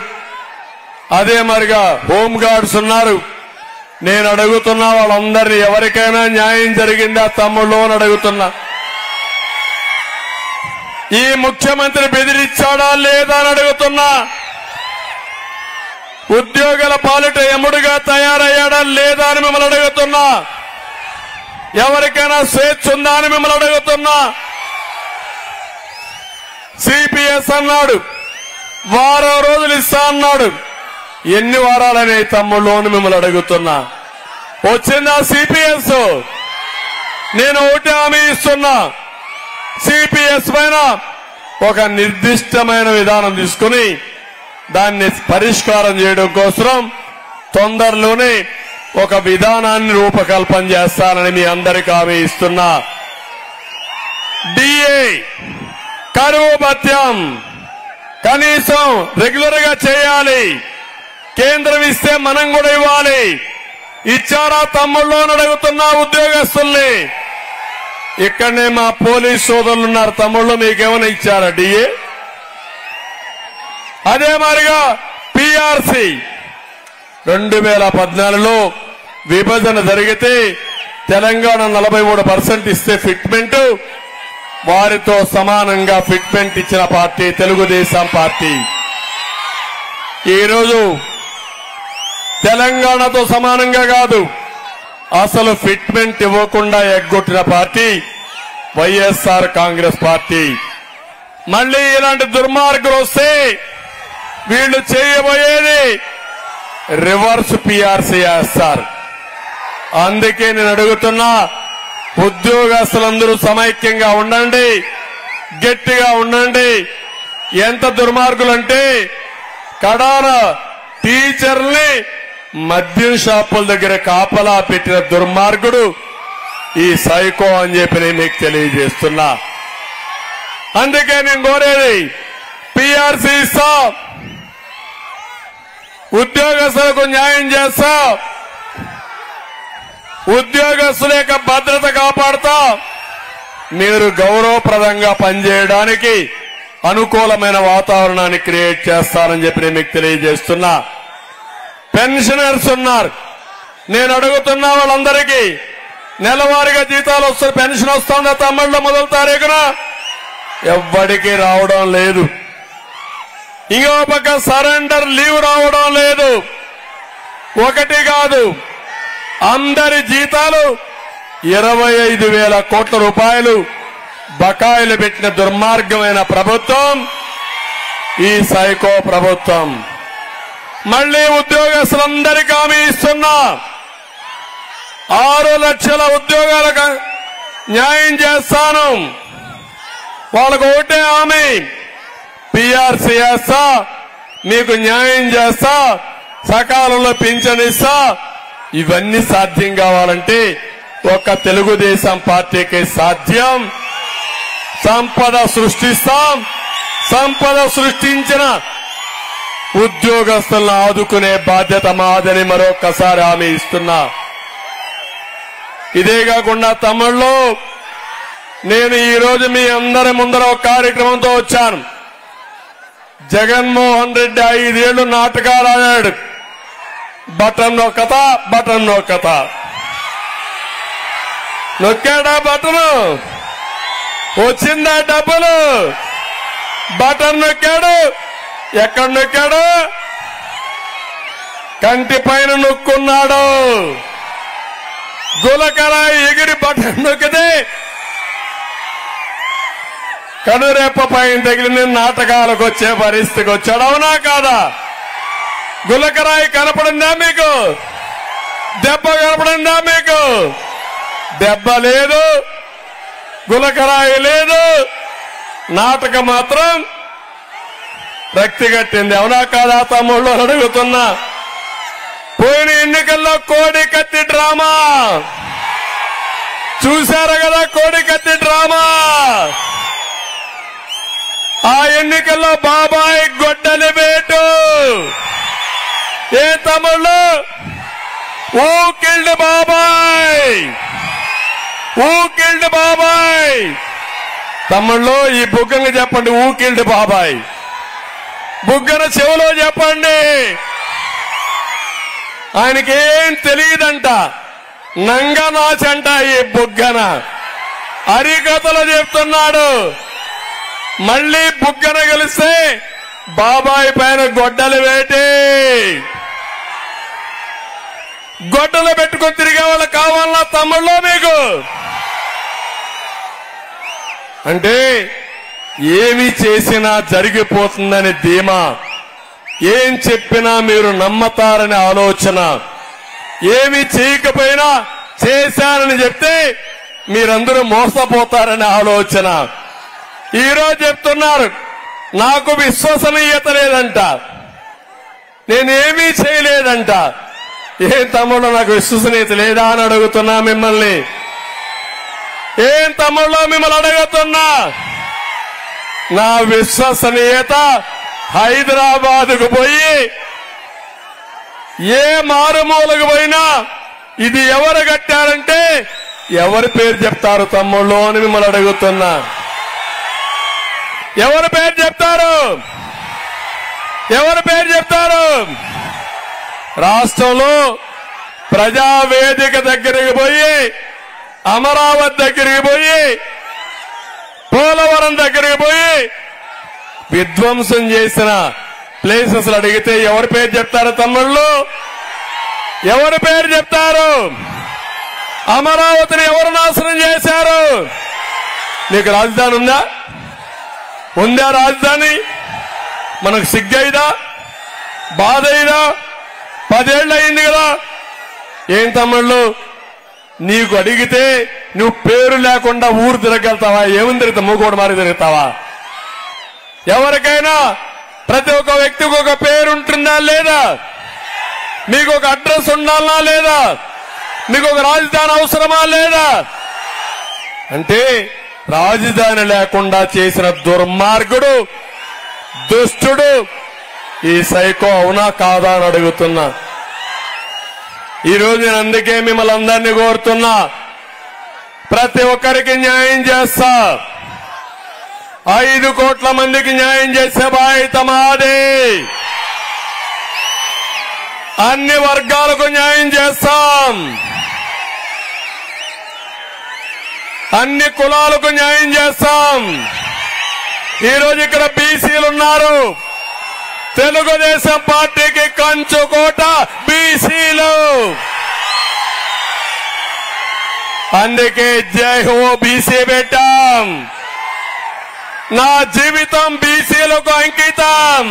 అదే మరిగా హోంగార్డ్స్ ఉన్నారు. నేను అడుగుతున్నా వాళ్ళందరినీ ఎవరికైనా న్యాయం జరిగిందా తమ్ముళ్ళు అని అడుగుతున్నా. ఈ ముఖ్యమంత్రి బెదిరించాడా లేదా అని అడుగుతున్నా. ఉద్యోగుల పాలిట ఎముడుగా తయారయ్యాడా లేదా అని మిమ్మల్ని అడుగుతున్నా. ఎవరికైనా స్వేచ్ఛ ఉందా అని మిమ్మల్ని అడుగుతున్నా. సిపిఎస్ అన్నాడు, వారం రోజులు ఇస్తా అన్నాడు. ఎన్ని వారాలనే తమ్ముళ్ళు అని మిమ్మల్ని అడుగుతున్నా. వచ్చిందా సిపిఎస్? నేను ఒకటి హామీ ఇస్తున్నా, సిపిఎస్ పైన ఒక నిర్దిష్టమైన విధానం తీసుకుని దాన్ని పరిష్కారం చేయడం కోసం తొందరలోనే ఒక విధానాన్ని రూపకల్పన చేస్తానని మీ అందరికీ హామీ ఇస్తున్నా. డిఏ కరువు భత్యం కనీసం రెగ్యులర్ గా చేయాలి. కేంద్రం ఇస్తే మనం కూడా ఇవ్వాలి. ఇచ్చారా తమ్ముళ్ళు అని అడుగుతున్నా ఉద్యోగస్తుల్ని. ఇక్కడనే మా పోలీస్ సోదరులు ఉన్నారు. తమ్ముళ్ళు మీకేమైనా ఇచ్చారా డిఏ? అదే మాదిరిగా పిఆర్సి 2014లో విభజన జరిగితే తెలంగాణ 43% ఇస్తే ఫిట్మెంట్, వారితో సమానంగా ఫిట్మెంట్ ఇచ్చిన పార్టీ తెలుగుదేశం పార్టీ. ఈరోజు తెలంగాణతో సమానంగా కాదు, అసలు ఫిట్మెంట్ ఇవ్వకుండా ఎగ్గొట్టిన పార్టీ వైఎస్ఆర్ కాంగ్రెస్ పార్టీ. మళ్లీ ఇలాంటి దుర్మార్గులు వస్తే వీళ్లు చేయబోయేది రివర్స్ పిఆర్సీ చేస్తారు. అందుకే నేను అడుగుతున్నా, ఉద్యోగస్తులందరూ సమైక్యంగా ఉండండి, గట్టిగా ఉండండి. ఎంత దుర్మార్గులంటే కడాన టీచర్ని మద్యం షాపుల దగ్గర కాపలా పెట్టిన దుర్మార్గుడు ఈ సైకో అని చెప్పి నేను మీకు తెలియజేస్తున్నా. అందుకే నేను కోరేది, పిఆర్సీ ఇస్తా, ఉద్యోగస్తులకు న్యాయం చేస్తా, ఉద్యోగస్తుల యొక్క భద్రత కాపాడుతా, మీరు గౌరవప్రదంగా పనిచేయడానికి అనుకూలమైన వాతావరణాన్ని క్రియేట్ చేస్తానని చెప్పి నేను మీకు తెలియజేస్తున్నా. పెన్షనర్స్ ఉన్నారు, నేను అడుగుతున్నా వాళ్ళందరికీ నెలవారీగా జీతాలు వస్తాయి. పెన్షన్ వస్తుందా తమ్ముళ్ళ 1వ తారీఖున? ఎవ్వడికి రావడం లేదు. ఇంకో పక్క సరెండర్ లీవ్ రావడం లేదు. ఒకటి కాదు, అందరి జీతాలు 25,000 కోట్ల రూపాయలు బకాయిలు పెట్టిన దుర్మార్గమైన ప్రభుత్వం ఈ సైకో ప్రభుత్వం. మళ్లీ ఉద్యోగస్తులందరికీ హామీ ఇస్తున్నా, 6 లక్షల ఉద్యోగాలకు న్యాయం చేస్తాను. వాళ్ళకు ఒకటే హామీ, పిఆర్సీ చేస్తా, మీకు న్యాయం చేస్తా, సకాలంలో పింఛన్ ఇస్తా. ఇవన్నీ సాధ్యం కావాలంటే ఒక్క తెలుగుదేశం పార్టీకి సాధ్యం. సంపద సృష్టిస్తాం, సంపద సృష్టించిన ఉద్యోగస్తులను ఆదుకునే బాధ్యత మాదని మరొక్కసారి హామీ ఇస్తున్నా. ఇదే కాకుండా తమ్ముళ్ళు, నేను ఈ రోజు మీ అందరి ముందర ఒక కార్యక్రమంతో వచ్చాను. జగన్మోహన్ రెడ్డి 5 ఏళ్లు నాటకాలు ఆడాడు. బటన్ నొక్కత, బటన్ నొక్కత, నొక్కాడా బటను, వచ్చిందా డబ్బులు, బటన్ నొక్కాడు. ఎక్కడ నొక్కాడు? కంటి పైన నొక్కున్నాడు. గులకర ఎగిరి బటన్ నొక్కితే కనురెప్ప పైన తగిలిన నాటకాలకు వచ్చే పరిస్థితికి వచ్చాడు. అవునా కాదా? గులకరాయి కనపడిందా మీకు? దెబ్బ కనపడిందా మీకు? దెబ్బ లేదు, గులకరాయి లేదు, నాటకం మాత్రం రక్తి కట్టింది. అవునా కాదా తమ్ముళ్ళు అడుగుతున్నా. పోయిన ఎన్నికల్లో కోడి కత్తి డ్రామా చూశారు కదా, కోడి కత్తి డ్రామా. ఆ ఎన్నికల్లో బాబాయ్ గొడ్డలి వేటు. ఏ తమ్ముళ్ళు? ఊ కిల్డ్ బాబాయ్, ఊ కిల్డ్ బాబాయ్. తమ్ముళ్ళు ఈ బుగ్గను చెప్పండి, ఊ కిల్డ్ బాబాయ్. బుగ్గన చెవులో చెప్పండి. ఆయనకేం తెలియదంట, నంగనాచంట ఈ బుగ్గన. హరికథలు చెప్తున్నాడు. మళ్ళీ బుగ్గన గెలిస్తే బాబాయ్ పైన గొడ్డలు వేటి, గొడ్డలు పెట్టుకుని తిరిగే వాళ్ళు కావాలన్నా తమ్ముళ్ళో మీకు? అంటే ఏమి చేసినా జరిగిపోతుందని ధీమా, ఏం చెప్పినా మీరు నమ్మతారని ఆలోచన, ఏమి చేయకపోయినా చేశానని చెప్తే మీరందరూ మోసపోతారని ఆలోచన. ఈరోజు చెప్తున్నారు నాకు విశ్వసనీయత లేదంట, నేనేమీ చేయలేదంట. ఏం తమ్ముడు నాకు విశ్వసనీయత లేదా అని అడుగుతున్నా మిమ్మల్ని. ఏం తమ్ముళ్ళు మిమ్మల్ని అడుగుతున్నా. నా విశ్వసనీయత హైదరాబాద్కు పోయి ఏ మారుమూలకు పోయినా ఇది ఎవరు కట్టారంటే ఎవరి పేరు చెప్తారు తమ్ముళ్ళు అని మిమ్మల్ని అడుగుతున్నా. ఎవరి పేరు చెప్తారు? ఎవరి పేరు చెప్తారు? రాష్ట్రంలో ప్రజావేదిక దగ్గరికి పోయి, అమరావతి దగ్గరికి పోయి, పోలవరం దగ్గరికి పోయి విధ్వంసం చేసిన ప్లేసెస్ అడిగితే ఎవరి పేరు చెప్తారు తమ్ముళ్ళు? ఎవరి పేరు చెప్తారు? అమరావతిని ఎవరు నాశనం చేశారు? నీకు రాజధాని ఉందా? ఉందా రాజధాని? మనకు సిగ్గైదా? బాధ అయిదా? 10 ఏళ్ళు అయింది కదా. ఏం తమ్ముళ్ళు నీకు అడిగితే నువ్వు పేరు లేకుండా ఊరు తిరగలుగుతావా? ఏమని తిరుగుతావు? మూకోడు మారి తిరుగుతావా? ఎవరికైనా ప్రతి ఒక్క వ్యక్తికి ఒక పేరు ఉంటుందా లేదా? మీకు ఒక అడ్రస్ ఉండాలా లేదా? మీకు ఒక రాజధాని అవసరమా లేదా? అంటే రాజధాని లేకుండా చేసిన దుర్మార్గుడు, దుష్టుడు ఈ సైకో అవునా కాదా అని అడుగుతున్నా. ఈరోజు నేను అందుకే మిమ్మల్ని అందరినీ కోరుతున్నా, ప్రతి ఒక్కరికి న్యాయం చేస్తా. 5 కోట్ల మందికి న్యాయం చేసే బాధ్యత మాది. అన్ని వర్గాలకు న్యాయం చేస్తాం. అన్ని కులాలకు న్యాయం చేస్తాం. ఈరోజు ఇక్కడ బీసీలు ఉన్నారు. తెలుగుదేశం పార్టీకి కంచుకోట బీసీలు. అందుకే జై హో బీసీ పెట్టాం. నా జీవితం బీసీలకు అంకితం.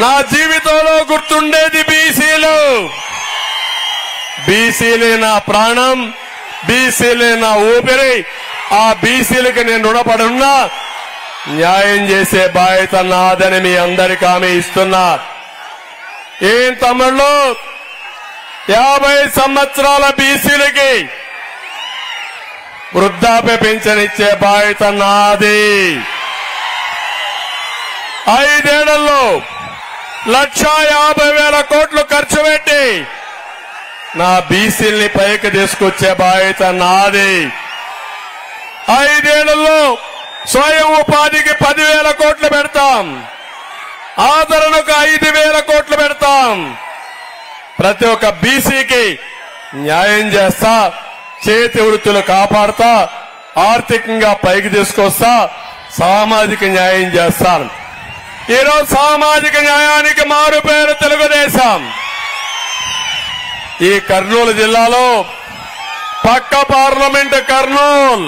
నా జీవితంలో గుర్తుండేది బీసీలు. బీసీలే నా ప్రాణం, బీసీలే నా ఊపిరి. ఆ బీసీలకు నేను రుణపడున్నా. న్యాయం చేసే బాధ్యత నాదని మీ అందరికీ హామీ ఇస్తున్నా. ఏం తమ్ముళ్ళు 50 సంవత్సరాల బీసీలకి వృద్ధాప్య పెన్షన్ ఇచ్చే బాధ్యత నాది. 5 ఏళ్లలో 1,50,000 కోట్లు ఖర్చు పెట్టి నా బీసీల్ని పైకి తీసుకొచ్చే బాధ్యత నాది. 5 ఏళ్లలో స్వయం ఉపాధికి 10,000 కోట్లు పెడతాం. ఆదరణకు 5,000 కోట్లు పెడతాం. ప్రతి ఒక్క బీసీకి న్యాయం చేస్తా. చేతి వృత్తులు కాపాడుతా. ఆర్థికంగా పైకి తీసుకొస్తా. సామాజిక న్యాయం చేస్తాను. ఈరోజు సామాజిక న్యాయానికి మారు పేరు తెలుగుదేశం. ఈ కర్నూలు జిల్లాలో పక్క పార్లమెంట్ కర్నూలు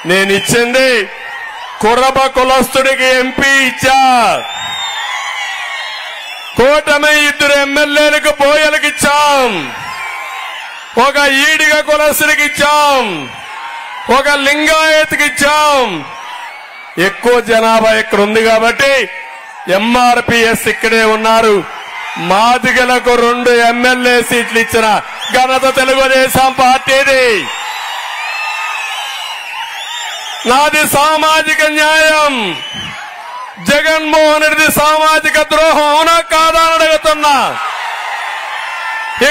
నేను ఇచ్చింది కురబ కులస్తుడికి ఎంపీ ఇచ్చా. కూటమి 2 ఎమ్మెల్యేలకు బోయలకు ఇచ్చాం. ఒక ఈడిగ కులస్తుడికి ఇచ్చాం. ఒక లింగాయత్కి ఇచ్చాం. ఎక్కువ జనాభా ఇక్కడ ఉంది కాబట్టి ఎంఆర్పీఎస్ ఇక్కడే ఉన్నారు. మాదిగలకు 2 ఎమ్మెల్యే సీట్లు ఇచ్చిన ఘనత తెలుగుదేశం పార్టీది. నాది సామాజిక న్యాయం. జగన్మోహన్ రెడ్డి సామాజిక ద్రోహం అవునా కాదా అని అడుగుతున్నా.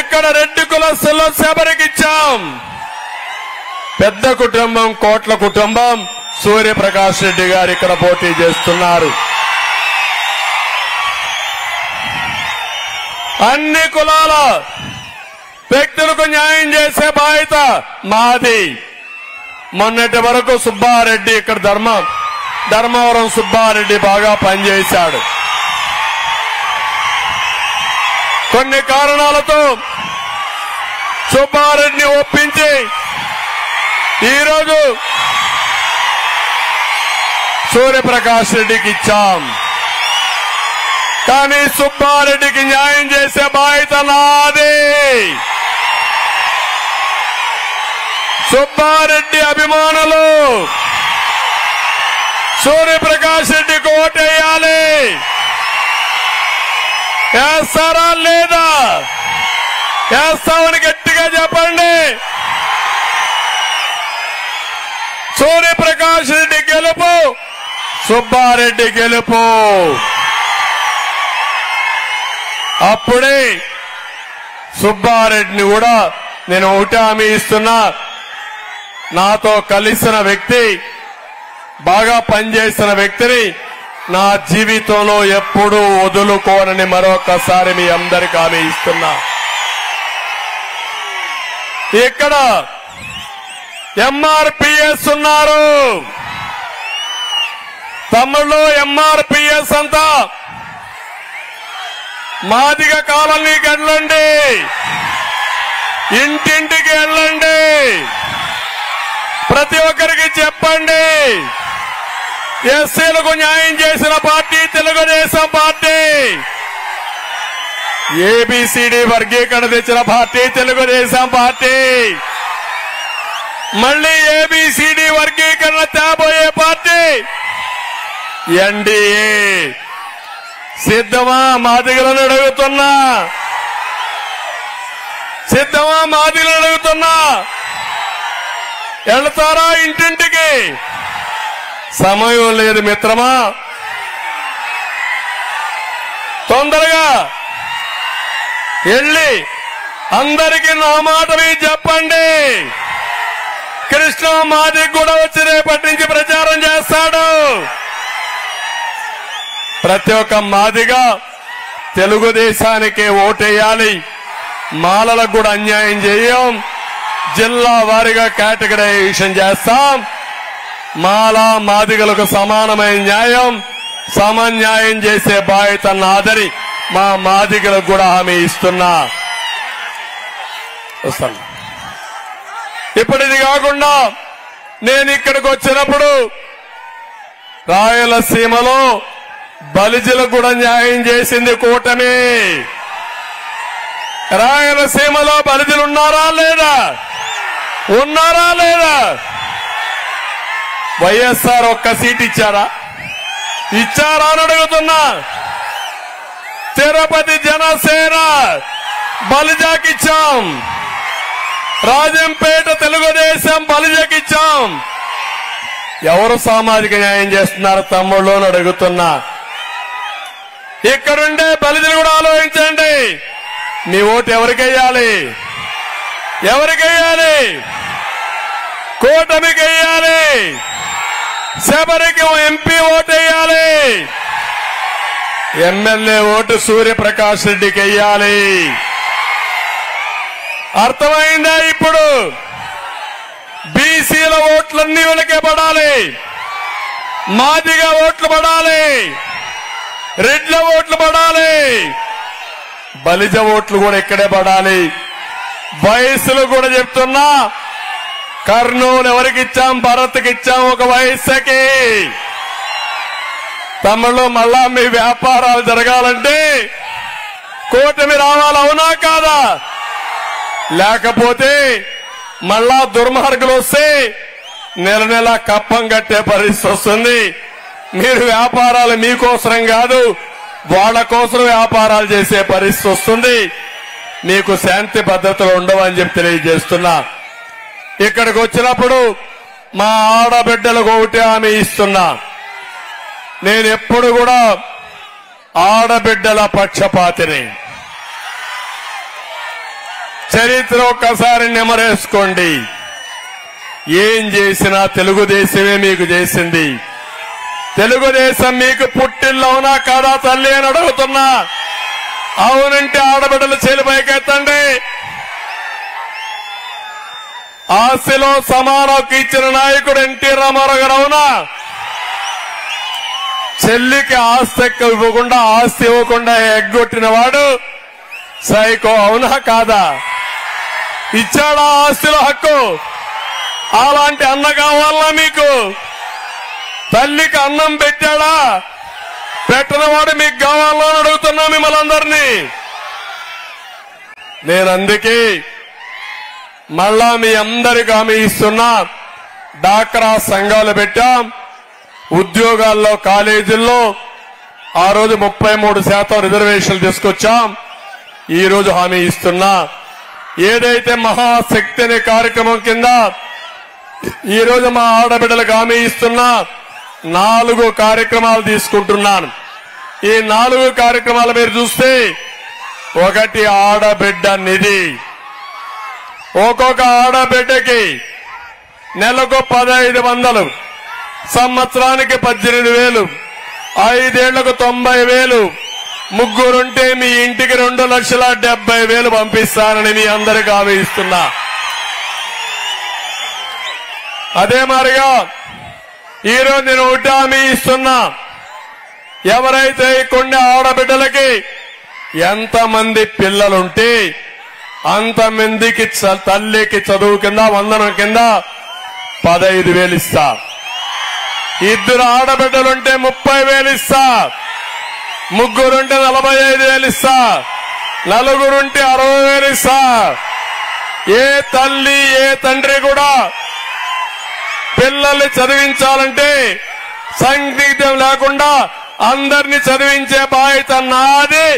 ఇక్కడ రెడ్డి కులస్తుల్లో శబరికిచ్చాం. పెద్ద కుటుంబం, కోట్ల కుటుంబం సూర్యప్రకాష్ రెడ్డి గారు ఇక్కడ పోటీ చేస్తున్నారు. అన్ని కులాల వ్యక్తులకు న్యాయం చేసే బాధ్యత మాది. మొన్నటి వరకు సుబ్బారెడ్డి ఇక్కడ ధర్మవరం సుబ్బారెడ్డి బాగా పనిచేశాడు. కొన్ని కారణాలతో సుబ్బారెడ్డిని ఒప్పించి ఈరోజు సూర్యప్రకాష్ రెడ్డికి ఇచ్చాం. కానీ సుబ్బారెడ్డికి న్యాయం చేసే బాధ్యత నాది. సుబ్బారెడ్డి అభిమానులు సూర్యప్రకాష్ రెడ్డికి ఓటేయాలి. వేస్తారా లేదా? వేస్తామని గట్టిగా చెప్పండి. సూర్యప్రకాష్ రెడ్డి గెలుపు, సుబ్బారెడ్డి గెలుపు. అప్పుడే సుబ్బారెడ్డిని కూడా నేను ఒకటి హామీ ఇస్తున్నా, నాతో కలిసిన వ్యక్తి, బాగా పనిచేసిన వ్యక్తిని నా జీవితంలో ఎప్పుడూ వదులుకోనని మరొకసారి మీ అందరికీ హామీ ఇస్తున్నా. ఇక్కడ ఎంఆర్పిఎస్ ఉన్నారు. తమిళ్లో ఎంఆర్పిఎస్ అంతా మాదిగ కాలనీకి వెళ్ళండి, ఇంటింటికి వెళ్ళండి, ప్రతి ఒక్కరికి చెప్పండి. ఎస్సీలకు న్యాయం చేసిన పార్టీ తెలుగుదేశం పార్టీ. ఏబిసిడి వర్గీకరణ తెచ్చిన పార్టీ తెలుగుదేశం పార్టీ. మళ్లీ ఏబిసిడి వర్గీకరణ తేబోయే పార్టీ ఎన్డీఏ. సిద్ధమా మాదిగలను అడుగుతున్నా, సిద్ధమా మాదిగలను అడుగుతున్నా. వెళ్తారా ఇంటింటికి? సమయం లేదు మిత్రమా, తొందరగా వెళ్ళి అందరికీ నా మాట మీద చెప్పండి. కృష్ణ మాదిగ కూడా వచ్చి రేపటి నుంచి ప్రచారం చేస్తాడు. ప్రతి ఒక్క మాదిగ తెలుగుదేశానికే ఓటేయాలి. మాలలకు కూడా అన్యాయం చేయం. జిల్లా వారీగా కేటగరైజేషన్ చేస్తాం. మాల మాదిగలకు సమానమైన న్యాయం, సమన్యాయం చేసే బాధ్యత నాదని మా మాదిగలకు కూడా హామీ ఇస్తున్నా. వస్తాను. ఇప్పుడు ఇది కాకుండా నేను ఇక్కడికి వచ్చినప్పుడు రాయలసీమలో బలిజలకు కూడా న్యాయం చేసింది కూటమి. రాయలసీమలో బలిజలు ఉన్నారా లేదా? ఉన్నారా లేదా? వైఎస్ఆర్ ఒక్క సీట్ ఇచ్చారా? ఇచ్చారా అని అడుగుతున్నా. తిరుపతి జనసేన బలిజాకిచ్చాం, రాజంపేట తెలుగుదేశం బలిజాకిచ్చాం. ఎవరు సామాజిక న్యాయం చేస్తున్నారు తమ్ముళ్ళు అని అడుగుతున్నా. ఇక్కడుండే బలిజలు కూడా ఆలోచించండి. మీ ఓటు ఎవరికెయ్యాలి? ఎవరికెయ్యాలి? కూటమికి వెయ్యాలి. శబరికి ఎంపీ ఓటు వేయాలి. ఎమ్మెల్యే ఓటు సూర్యప్రకాష్ రెడ్డికి వెయ్యాలి. అర్థమైందా? ఇప్పుడు బీసీల ఓట్లన్నీ వెనకే పడాలి, మాదిగ ఓట్లు పడాలి, రెడ్ల ఓట్లు పడాలి, బలిజ ఓట్లు కూడా ఇక్కడే పడాలి. వయస్సులు కూడా చెప్తున్నా, కర్నూలు ఎవరికి ఇచ్చాం? భరత్కి ఇచ్చాం, ఒక వయస్సుకి. తమిళలో మళ్ళా మీ వ్యాపారాలు జరగాలంటే కూటమి రావాలి, అవునా కాదా? లేకపోతే మళ్ళా దుర్మార్గులు వస్తే నెల నెల కప్పం కట్టే పరిస్థితి వస్తుంది. మీరు వ్యాపారాలు మీకోసరం కాదు, వాళ్ళ కోసం వ్యాపారాలు చేసే పరిస్థితి వస్తుంది. మీకు శాంతి భద్రతలు ఉండవని చెప్పి తెలియజేస్తున్నా. ఇక్కడికి వచ్చినప్పుడు మా ఆడబిడ్డలకు ఒకటి హామీ ఇస్తున్నా. నేను ఎప్పుడు కూడా ఆడబిడ్డల పక్షపాతిని. చరిత్ర ఒక్కసారి నెమరేసుకోండి. ఏం చేసినా తెలుగుదేశమే మీకు చేసింది. తెలుగుదేశం మీకు పుట్టిల్లు అవునా కాదా తల్లి అని అడుగుతున్నా. అవునంటే ఆడబిడ్డలు చేలు పైకెత్తండి. ఆస్తిలో సమాన హక్కు ఇచ్చిన నాయకుడు ఎన్టీ రామారావు గారు అవునా? చెల్లికి ఆస్తి ఇవ్వకుండా ఆస్తి ఇవ్వకుండా ఎగ్గొట్టిన వాడు సైకో అవునా కాదా? ఇచ్చాడా ఆస్తిలో హక్కు? అలాంటి అన్న కావాలన్నా మీకు? తల్లికి అన్నం పెట్టాడా? పెట్టిన వాడు మీకు కావాలని అడుగుతున్నా మిమ్మల్ని అందరినీ. నేను అందుకే మళ్ళా మీ అందరికి హామీ ఇస్తున్నా. డాక్రా సంఘాలు పెట్టాం, ఉద్యోగాల్లో కాలేజీల్లో ఆ రోజు 33% రిజర్వేషన్లు తీసుకొచ్చాం. ఈ రోజు హామీ ఇస్తున్నా. ఏదైతే మహాశక్తి అనే కార్యక్రమం కింద ఈ రోజు మా ఆడబిడ్డలకు హామీ ఇస్తున్నా. 4 కార్యక్రమాలు తీసుకుంటున్నాను. ఈ 4 కార్యక్రమాలు మీరు చూస్తే, ఒకటి ఆడబిడ్డ నిధి. ఒక్కొక్క ఆడబిడ్డకి నెలకు 1500, సంవత్సరానికి 18,000, 5 ఏళ్లకు 90,000, ముగ్గురుంటే మీ ఇంటికి 2,70,000 పంపిస్తానని మీ అందరికీ హామీ ఇస్తున్నా. అదే మాదిరిగా ఈరోజు నేను ఒకటి హామీ ఇస్తున్నా. ఎవరైతే కొన్ని ఆడబిడ్డలకి ఎంతమంది పిల్లలుంటే అంతమందికి తల్లికి చదువు కింద వందనం కింద 15,000 ఇస్తా. 2 ఆడబిడ్డలుంటే 30,000 ఇస్తా. ముగ్గురుంటే 45,000 ఇస్తా. 4 ఉంటే 60,000 ఇస్తా. ఏ తల్లి ఏ తండ్రి కూడా పిల్లల్ని చదివించాలంటే సందిగ్ధం లేకుండా అందరినీ చదివించే బాధ్యత నాది,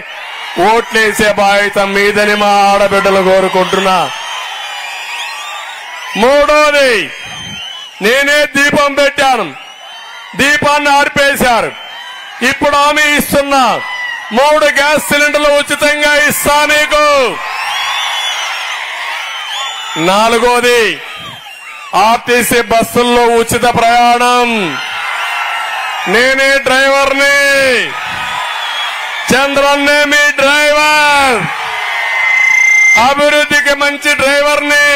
ఓట్లేసే బాధ్యత మీదని మా ఆడబిడ్డలు కోరుకుంటున్నా. మూడోది, నేనే దీపం పెట్టాను, దీపాన్ని ఆర్పేశారు. ఇప్పుడు హామీ ఇస్తున్నా, 3 గ్యాస్ సిలిండర్లు ఉచితంగా ఇస్తా మీకు. 4వది, ఆర్టీసీ బస్సుల్లో ఉచిత ప్రయాణం. నేనే డ్రైవర్ని, చంద్రన్నే మీ డ్రైవర్. అభివృద్ధికి మంచి డ్రైవర్ని.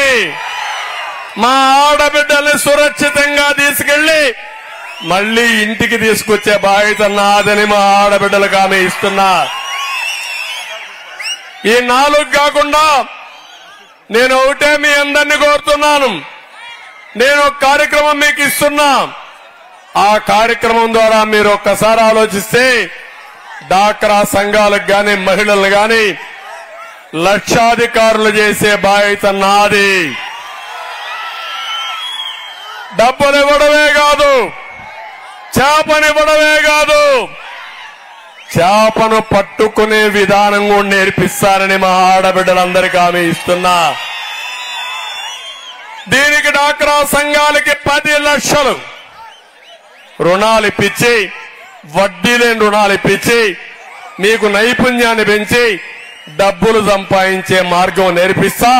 మా ఆడబిడ్డల్ని సురక్షితంగా తీసుకెళ్లి మళ్లీ ఇంటికి తీసుకొచ్చే బాధ్యత నాదని మా ఆడబిడ్డలకు హామీ ఇస్తున్నా. ఈ 4 కాకుండా నేను ఒకటే మీ అందరినీ కోరుతున్నాను. నేను ఒక కార్యక్రమం మీకు ఇస్తున్నా. ఆ కార్యక్రమం ద్వారా మీరు ఒక్కసారి ఆలోచిస్తే డాక్రా సంఘాలకు గాని మహిళలు గాని లక్షాధికారులు చేసే బాధ్యత నాది. డబ్బులు ఇవ్వడమే కాదు, చేపనివ్వడమే కాదు, చేపను పట్టుకునే విధానం కూడా నేర్పిస్తారని మా ఆడబిడ్డలందరికీ హామీ ఇస్తున్నా. దీనికి డాక్రా సంఘాలకి 10 లక్షలు రుణాలు ఇప్పించి, వడ్డీ లేని రుణాలు ఇప్పించి, మీకు నైపుణ్యాన్ని పెంచి డబ్బులు సంపాదించే మార్గం నేర్పిస్తా.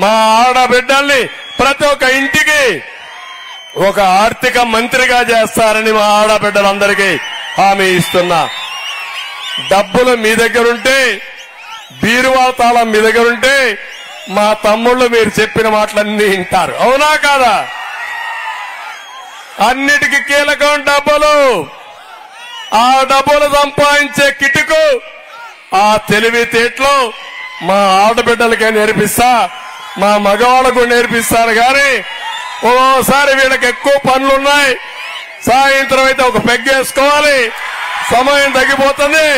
మా ఆడబిడ్డల్ని ప్రతి ఒక్క ఇంటికి ఒక ఆర్థిక మంత్రిగా చేస్తారని మా ఆడబిడ్డలందరికీ హామీ ఇస్తున్నా. డబ్బులు మీ దగ్గరుంటే, బీరువా తాళం మీ దగ్గరుంటే మా తమ్ముళ్ళు మీరు చెప్పిన మాటలన్నీ వింటారు. అవునా కాదా? అన్నిటికీ కీలకం డబ్బులు. ఆ డబ్బులు సంపాదించే కిటుకు, ఆ తెలివితేటలు మా ఆడబిడ్డలకే నేర్పిస్తా, మా మగవాళ్ళకు నేర్పిస్తారు. కానీ ఓసారి వీళ్ళకి ఎక్కువ పనులున్నాయి, సాయంత్రం అయితే ఒక పెగ్గేసుకోవాలి, సమయం తగ్గిపోతుంది.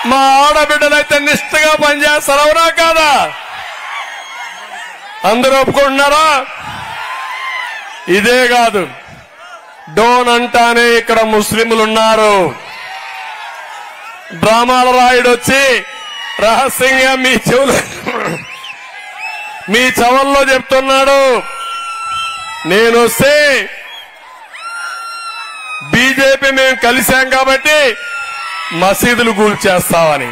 మా ఆడబిడ్డలైతే నిష్ఠగా పనిచేస్తారు. అవునా కాదా? అందరూ ఒప్పుకుంటున్నారా? ఇదే కాదు, డోన్ అంటానే ఇక్కడ ముస్లింలు ఉన్నారు. డ్రామాల రాయుడు వచ్చి రహస్యంగా మీ చెవుల్లో చెప్తున్నాడు, నేను వస్తే బీజేపీ మేము కలిశాం కాబట్టి మసీదులు కూల్చేస్తామని.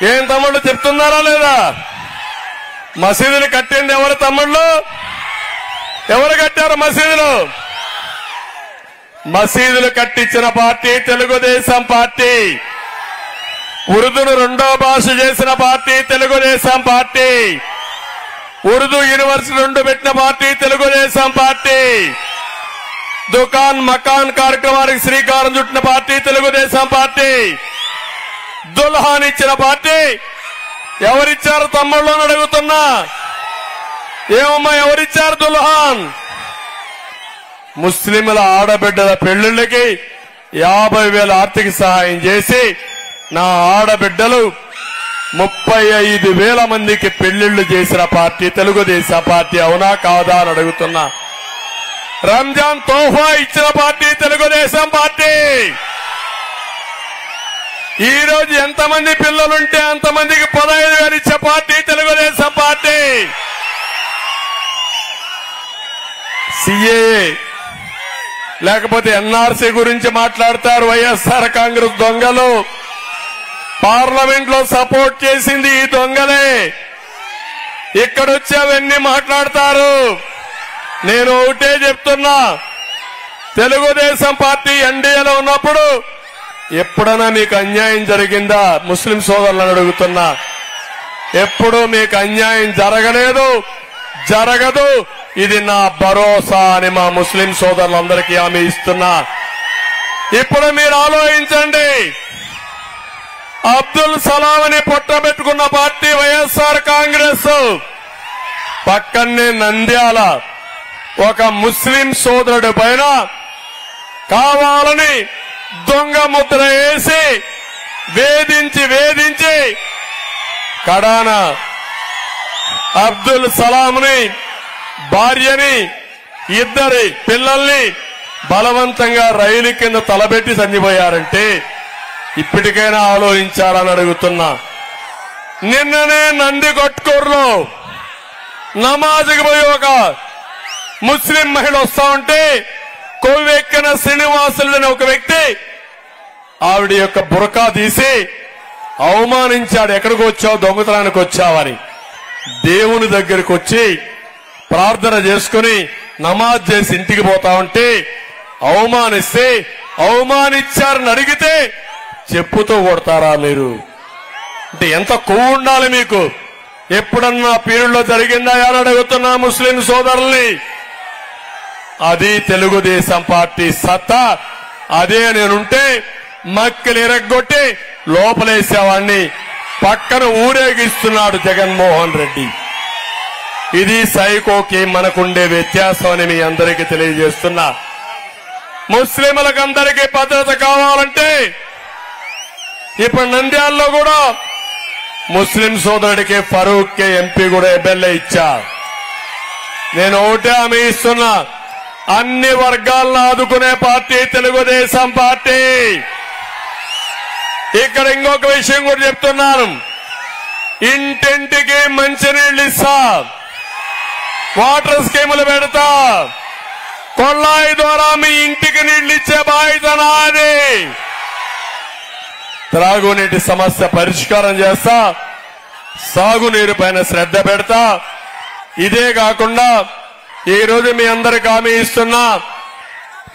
ఏం తమ్ముళ్ళు చెప్తున్నారా లేదా? మసీదులు కట్టింది ఎవరు తమ్ముళ్ళు? ఎవరు కట్టారు మసీదులు? మసీదులు కట్టించిన పార్టీ తెలుగుదేశం పార్టీ. ఉర్దూను 2వ భాష చేసిన party Telugu Desam party. Urdu university 2 పెట్టిన పార్టీ తెలుగుదేశం పార్టీ. దుకాన్ మకాన్ కార్యక్రమానికి శ్రీకారం చుట్టిన పార్టీ తెలుగుదేశం పార్టీ. దుల్హాన్ ఇచ్చిన పార్టీ ఎవరిచ్చారు తమ్ముళ్ళు అని అడుగుతున్నా. ఏమమ్మా ఎవరిచ్చారు దుల్హాన్? ముస్లింల ఆడబిడ్డల పెళ్లిళ్ళకి 50,000 ఆర్థిక సహాయం చేసి నా ఆడబిడ్డలు 35,000 మందికి పెళ్లిళ్లు చేసిన పార్టీ తెలుగుదేశం పార్టీ. అవునా కాదా అని అడుగుతున్నా. రంజాన్ తోఫా ఇచ్చిన పార్టీ తెలుగుదేశం పార్టీ. ఈ రోజు ఎంతమంది పిల్లలుంటే అంతమందికి 15,000 ఇచ్చే పార్టీ తెలుగుదేశం పార్టీ. సిఏఏ లేకపోతే ఎన్ఆర్సీ గురించి మాట్లాడతారు వైఎస్ఆర్ కాంగ్రెస్ దొంగలు. పార్లమెంట్ లో సపోర్ట్ చేసింది ఈ దొంగలే. ఇక్కడొచ్చి అవన్నీ మాట్లాడతారు. నేను ఒకటే చెప్తున్నా, తెలుగుదేశం పార్టీ ఎన్డీఏలో ఉన్నప్పుడు ఎప్పుడైనా మీకు అన్యాయం జరిగిందా? ముస్లిం సోదరులను అడుగుతున్నా. ఎప్పుడూ మీకు అన్యాయం జరగలేదు, జరగదు. ఇది నా భరోసా అని మా ముస్లిం సోదరులందరికీ హామీ ఇస్తున్నా. ఇప్పుడు మీరు ఆలోచించండి. అబ్దుల్ సలాం అని పొట్టబెట్టుకున్న పార్టీ వైఎస్ఆర్ కాంగ్రెస్. పక్కనే నంద్యాల ఒక ముస్లిం సోదరుడి పైన కావాలని దొంగ ముద్ర వేసి వేధించి కడాన అబ్దుల్ సలాంని, భార్యని, 2 పిల్లల్ని బలవంతంగా రైలు కింద తలబెట్టి చనిపోయారంటే ఇప్పటికైనా ఆలోచించాలని అడుగుతున్నా. నిన్ననే నందికొట్కూరులో నమాజ్కి పోయి ఒక ముస్లిం మహిళ వస్తా ఉంటే కొవ్వెక్కిన శ్రీనివాసులని ఒక వ్యక్తి ఆవిడ యొక్క బురకా తీసి అవమానించాడు. ఎక్కడికి వచ్చావు? దొంగతనానికి వచ్చావని. దేవుని దగ్గరికి వచ్చి ప్రార్థన చేసుకుని నమాజ్ చేసి ఇంటికి పోతా ఉంటే అవమానిస్తే అవమానించారని అడిగితే చెప్పుతో కొడతారా మీరు? అంటే ఎంత కొవ్వు ఉండాలి మీకు? ఎప్పుడన్నా పీరుల్లో జరిగిందా అని అడుగుతున్నా ముస్లిం సోదరుల్ని. అది తెలుగుదేశం పార్టీ సత్తా. అదే నేనుంటే మక్కలు ఎరగొట్టి లోపలేసేవాడిని. పక్కన ఊరేగిస్తున్నాడు జగన్మోహన్ రెడ్డి. ఇది సైకోకి మనకుండే వ్యత్యాసం అని మీ అందరికీ తెలియజేస్తున్నా. ముస్లింలకందరికీ భద్రత కావాలంటే ఇప్పుడు నంద్యాలలో కూడా ముస్లిం సోదరుడికి ఫరూక్ కే ఎంపీ కూడా ఎమ్మెల్యే ఇచ్చా. నేను ఒకటే హామీ ఇస్తున్నా, అన్ని వర్గాలను ఆదుకునే పార్టీ తెలుగుదేశం పార్టీ. ఇక్కడ ఇంకొక విషయం కూడా చెప్తున్నాను. ఇంటింటికి మంచినీళ్లు ఇస్తా, వాటర్ స్కీములు పెడతా, కొల్లాయి ద్వారా మీ ఇంటికి నీళ్లు ఇచ్చే బాధ్యత నాది. త్రాగునీటి సమస్య పరిష్కారం చేస్తా, సాగునీరు పైన శ్రద్ధ పెడతా. ఇదే కాకుండా ఈ రోజు మీ అందరికి హామీ ఇస్తున్నా,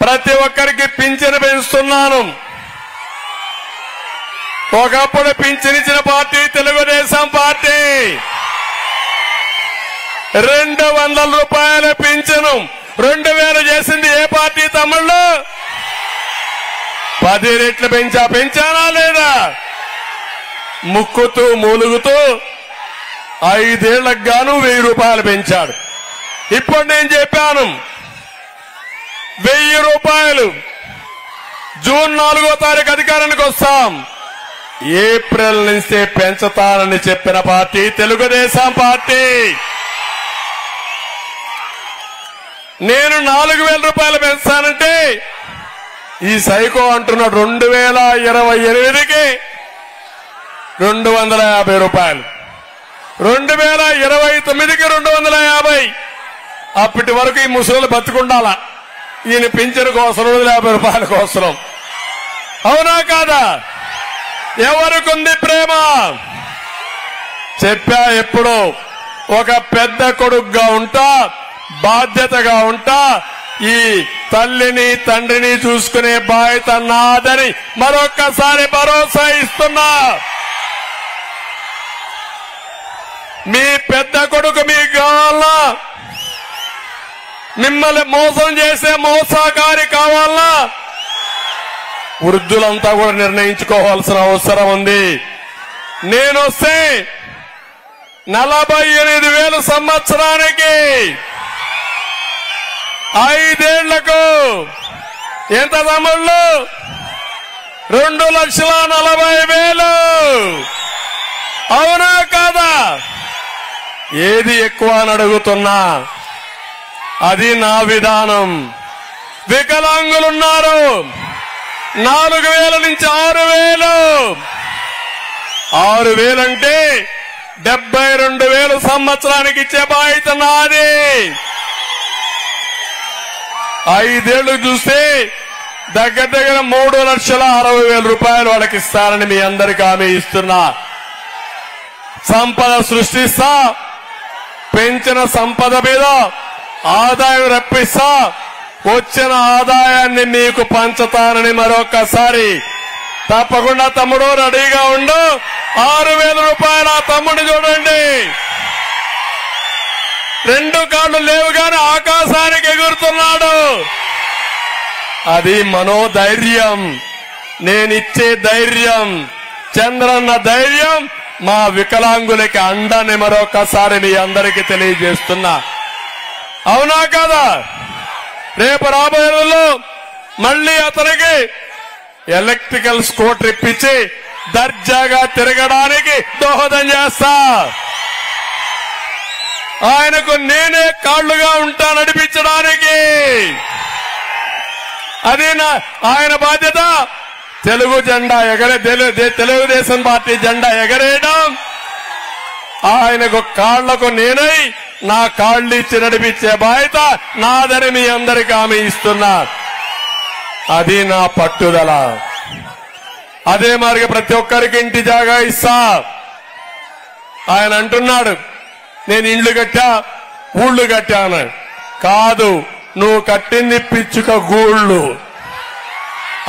ప్రతి ఒక్కరికి పింఛను పెంచుతున్నాను. ఒకప్పుడు పింఛనిచ్చిన పార్టీ తెలుగుదేశం పార్టీ. 200 రూపాయల పింఛను 2000 చేసింది ఏ పార్టీ తమ్ముళ్ళు? 10 రెట్లు పెంచానా లేదా? ముక్కుతూ మూలుగుతూ 5 ఏళ్లకు గాను 1000 రూపాయలు పెంచాడు. ఇప్పుడు నేను చెప్పాను 1000 రూపాయలు జూన్ 4వ తారీఖు అధికారానికి వస్తాం, ఏప్రిల్ నుంచే పెంచుతానని చెప్పిన పార్టీ తెలుగుదేశం పార్టీ. నేను 4000 రూపాయలు పెంచుతానంటే ఈ సైకో అంటున్నాడు 2028కి 250 రూపాయలు, 2029కి 250. అప్పటి వరకు ఈ ముసలు బతుకుండాలా, ఈయన పింఛను కోసం 250 రూపాయల కోసం. అవునా కాదా? ఎవరికుంది ప్రేమ? చెప్పా ఎప్పుడో, ఒక పెద్ద కొడుకుగా ఉంటా, బాధ్యతగా ఉంటా, ఈ తల్లిని తండ్రిని చూసుకునే బాధ్యత నాదని మరొక్కసారి భరోసా ఇస్తున్నా. మీ పెద్ద కొడుకు మీకు కావాలా? మిమ్మల్ని మోసం చేసే మోసకారి కావాలా? వృద్ధులంతా కూడా నిర్ణయించుకోవాల్సిన అవసరం ఉంది. నేనొస్తే 48,000 సంవత్సరానికి 5 ఏళ్లకు ఎంత తమ్ముళ్ళు? 2,40,000. అవునా కాదా? ఏది ఎక్కువ అని అడుగుతున్నా. అది నా విధానం. వికలాంగులున్నారు 4,000 నుంచి 6,000. 6,000 అంటే 72,000 సంవత్సరానికి ఇచ్చే బాధ్యత నాది. 5 ఏళ్లు చూస్తే దగ్గర 3,60,000 రూపాయలు వాళ్ళకి ఇస్తారని మీ అందరికీ హామీ ఇస్తున్నా. సంపద సృష్టిస్తా, పెంచిన సంపద మీద ఆదాయం రప్పిస్తా, వచ్చిన ఆదాయాన్ని మీకు పంచుతానని మరొకసారి తప్పకుండా తమ్ముడు రెడీగా ఉండు. 6,000 రూపాయల తమ్ముడిని చూడండి. 2 కాళ్ళు లేవు గాని ఆకాశానికి ఎగురుతున్నాడు. అది మనోధైర్యం, నేనిచ్చే ధైర్యం, చంద్రన్న ధైర్యం మా వికలాంగులకి అండని మరొకసారి మీ అందరికీ తెలియజేస్తున్నా. అవునా కదా? రేపు రాబోయే రోజుల్లో మళ్లీ అతనికి ఎలక్ట్రికల్ స్కూటర్ ఇప్పించి దర్జాగా తిరగడానికి దోహదం చేస్తా. ఆయనకు నేనే కాళ్లుగా ఉంటా నడిపించడానికి. అది ఆయన బాధ్యత. తెలుగు జెండా తెలుగుదేశం పార్టీ జెండా ఎగరేయడం, ఆయనకు కాళ్లకు నేనై నా కాళ్ళు ఇచ్చి నడిపించే బాధ్యత నాదని మీ అందరికీ హామీ ఇస్తున్నా. అది నా పట్టుదల. అదే మాదిరిగా ప్రతి ఒక్కరికి ఇంటి జాగా ఇస్తా. ఆయన అంటున్నాడు నేను ఇండ్లు కట్టా, ఊళ్ళు కట్టా అన్నాడు. కాదు, నువ్వు కట్టింది పిచ్చుక గూళ్ళు.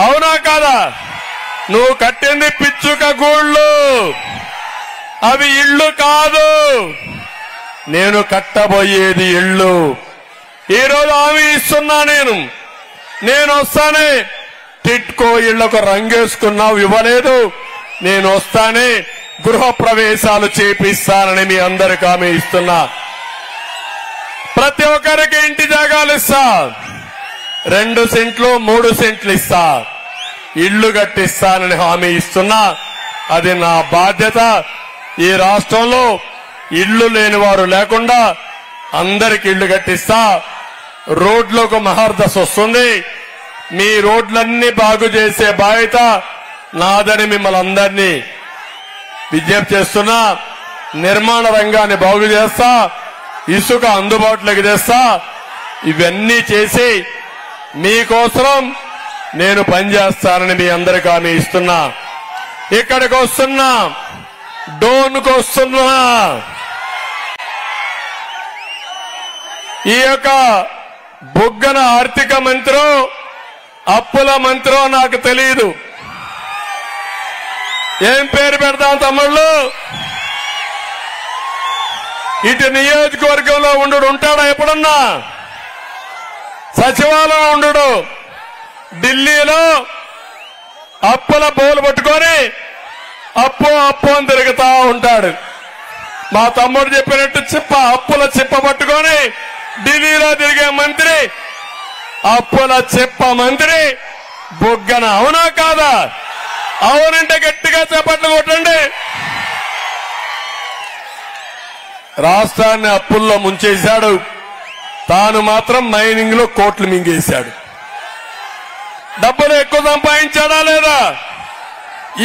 అవునా కాదా? నువ్వు కట్టింది పిచ్చుక గూళ్ళు, అవి ఇళ్ళు కాదు. నేను కట్టబోయేది ఇళ్ళు. ఈరోజు హామీ ఇస్తున్నా. నేను వస్తానే టిట్కో ఇళ్లకు రంగేసుకున్నావు, ఇవ్వలేదు. నేను వస్తానే గృహ ప్రవేశాలు చేపిస్తానని మీ అందరికీ హామీ ఇస్తున్నా. ప్రతి ఒక్కరికి ఇంటి జాగాలు ఇస్తా. 2 సెంట్లు 3 సెంట్లు ఇస్తా. ఇళ్లు కట్టిస్తానని హామీ ఇస్తున్నా. అది నా బాధ్యత. ఈ రాష్ట్రంలో ఇళ్లు లేని వారు లేకుండా అందరికి ఇళ్లు కట్టిస్తా. రోడ్లకు మహర్దశ వస్తుంది. మీ రోడ్లన్నీ బాగు చేసే బాధ్యత నాదని మిమ్మల్ని అందరినీ విజ్ఞప్తి చేస్తున్నా. నిర్మాణ రంగాన్ని బాగు చేస్తా, ఇసుక అందుబాటులోకి తెస్తా. ఇవన్నీ చేసి మీకోసం నేను పనిచేస్తానని మీ అందరికీ హామీ ఇస్తున్నా. ఇక్కడికి వస్తున్నా, డోన్కు వస్తున్నా. ఈ యొక్క బుగ్గన ఆర్థిక మంత్రో అప్పుల మంత్రో నాకు తెలియదు. ఏం పేరు పెడతాం తమ్ముళ్ళు? ఇటు నియోజకవర్గంలో ఉంటాడా ఎప్పుడన్నా? సచివాలయం ఉండడు. ఢిల్లీలో అప్పుల బోలు పట్టుకొని అప్పు అప్పు అని తిరుగుతా ఉంటాడు. మా తమ్ముడు చెప్పినట్టు అప్పుల చిప్ప పట్టుకొని ఢిల్లీలో తిరిగే మంత్రి, అప్పుల చిప్ప మంత్రి బుగ్గన. అవునా కాదా? అవునంటే గట్టిగా చప్పట్లు కొట్టండి. రాష్ట్రాన్ని అప్పుల్లో ముంచేశాడు. తాను మాత్రం మైనింగ్ లో కోట్లు మింగేశాడు. డబ్బులు ఎక్కువ సంపాదించాడా లేదా?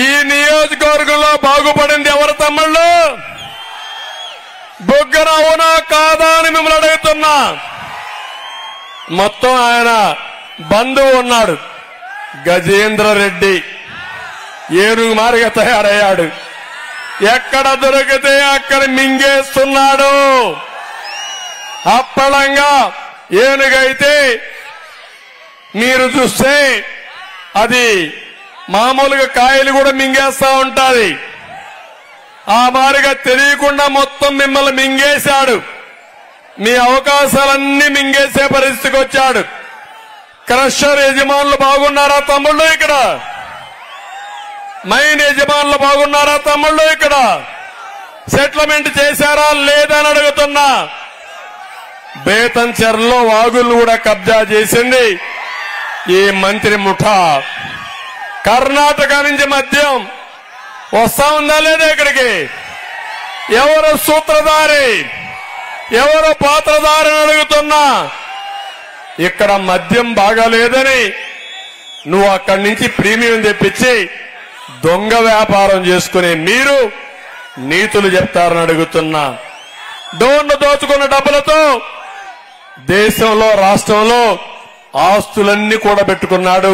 ఈ నియోజకవర్గంలో బాగుపడింది ఎవరు తమ్ముళ్ళు? బుగ్గన. అవునా కాదా అని మిమ్మల్ని అడుగుతున్నా. మొత్తం ఆయన బంధువు ఉన్నాడు గజేంద్ర రెడ్డి, ఏనుగు మారిగా తయారయ్యాడు. ఎక్కడ దొరికితే అక్కడ మింగేస్తున్నాడు. అప్పళంగా ఏనుగైతే మీరు చూస్తే అది మామూలుగా కాయలు కూడా మింగేస్తా ఉంటాది. ఆ మారిగా తెలియకుండా మొత్తం మిమ్మల్ని మింగేశాడు. మీ అవకాశాలన్నీ మింగేసే పరిస్థితికి వచ్చాడు. క్రషర్ యజమానులు బాగున్నారా తమ్ముళ్ళు? ఇక్కడ మైన్ యజమానులు బాగున్నారా తమ్ముళ్ళు? ఇక్కడ సెటిల్మెంట్ చేశారా లేదని అడుగుతున్నా. బేతంచెర్లో వాగులు కూడా కబ్జా చేసింది ఈ మంత్రి ముఠా. కర్ణాటక నుంచి మద్యం వస్తా ఉందా లేదా? ఇక్కడికి ఎవరు సూత్రధారి, ఎవరు పాత్రధారి అని అడుగుతున్నా. ఇక్కడ మద్యం బాగాలేదని నువ్వు అక్కడి నుంచి ప్రీమియం తెప్పించి దొంగ వ్యాపారం చేసుకునే మీరు నీతులు చెప్తారని అడుగుతున్నా. డోన్ను దోచుకున్న డబ్బులతో దేశంలో రాష్ట్రంలో ఆస్తులన్నీ కూడా పెట్టుకున్నాడు.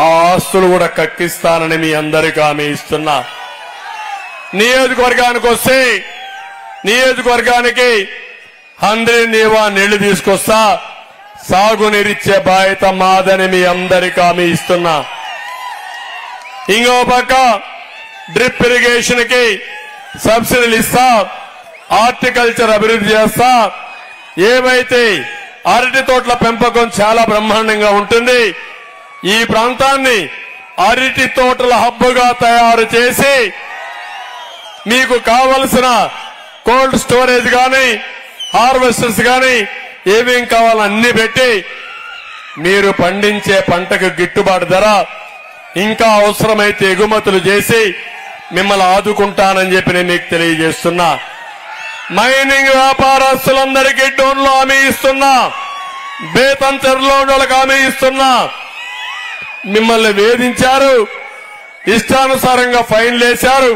ఆ ఆస్తులు కూడా కక్కిస్తానని మీ అందరికీ హామీ ఇస్తున్నా. నియోజకవర్గానికి వస్తే నియోజకవర్గానికి 100 నీవా నీళ్లు తీసుకొస్తా, సాగునీరిచ్చే బాధ్యత మాదని మీ అందరికీ హామీ ఇస్తున్నా. ఇంకో పక్క డ్రిప్ ఇరిగేషన్ కి సబ్సిడీలు ఇస్తా, హార్టికల్చర్ అభివృద్ధి చేస్తా. ఏవైతే అరటి తోటల పెంపకం చాలా బ్రహ్మాండంగా ఉంటుంది. ఈ ప్రాంతాన్ని అరటి తోటల హబ్బుగా తయారు చేసి మీకు కావలసిన కోల్డ్ స్టోరేజ్ గాని హార్వెస్టర్స్ గాని ఏమేం కావాలో అన్ని పెట్టి మీరు పండించే పంటకు గిట్టుబాటు ధర, ఇంకా అవసరమైతే ఎగుమతులు చేసి మిమ్మల్ని ఆదుకుంటానని చెప్పి నేను మీకు తెలియజేస్తున్నా. మైనింగ్ వ్యాపారస్తులందరికీ డోన్లో హామీ ఇస్తున్నా, బేతంచెర్లో వాళ్ళకి హామీ ఇస్తున్నా. మిమ్మల్ని వేధించారు, ఇష్టానుసారంగా ఫైన్లు వేశారు,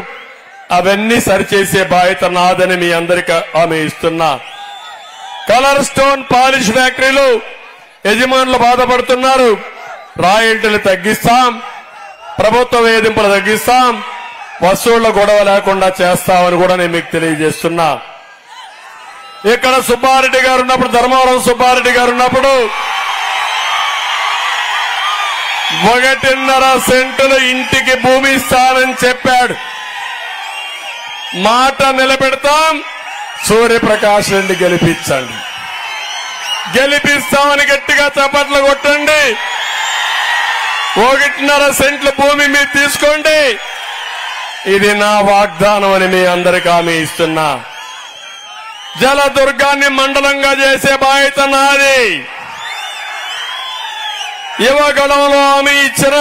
అవన్నీ సరిచేసే బాధ్యత నాదని మీ అందరికీ హామీ ఇస్తున్నా. కలర్ స్టోన్ పాలిష్ ఫ్యాక్టరీలు యజమానులు బాధపడుతున్నారు. రాయల్టీలు తగ్గిస్తాం, ప్రభుత్వ వేధింపులు తగ్గిస్తాం, వసూళ్ల గొడవ లేకుండా చేస్తామని కూడా నేను మీకు తెలియజేస్తున్నా. ఇక్కడ సుబ్బారెడ్డి గారు ఉన్నప్పుడు, ధర్మవరం సుబ్బారెడ్డి గారు ఉన్నప్పుడు 1.5 సెంటులు ఇంటికి భూమి ఇస్తానని చెప్పాడు. మాట నిలబెడతాం, సూర్యప్రకాష్ రెడ్డి గెలిపించండి, గెలిపిస్తామని గట్టిగా చప్పట్లు కొట్టండి. 1.5 సెంట్ల భూమి మీరు తీసుకోండి. ఇది నా వాగ్దానం అని మీ అందరికీ హామీ ఇస్తున్నా. జలదుర్గాన్ని మండలంగా చేసే బాధ్యత నాది. యువగడంలో హామీ ఇచ్చిన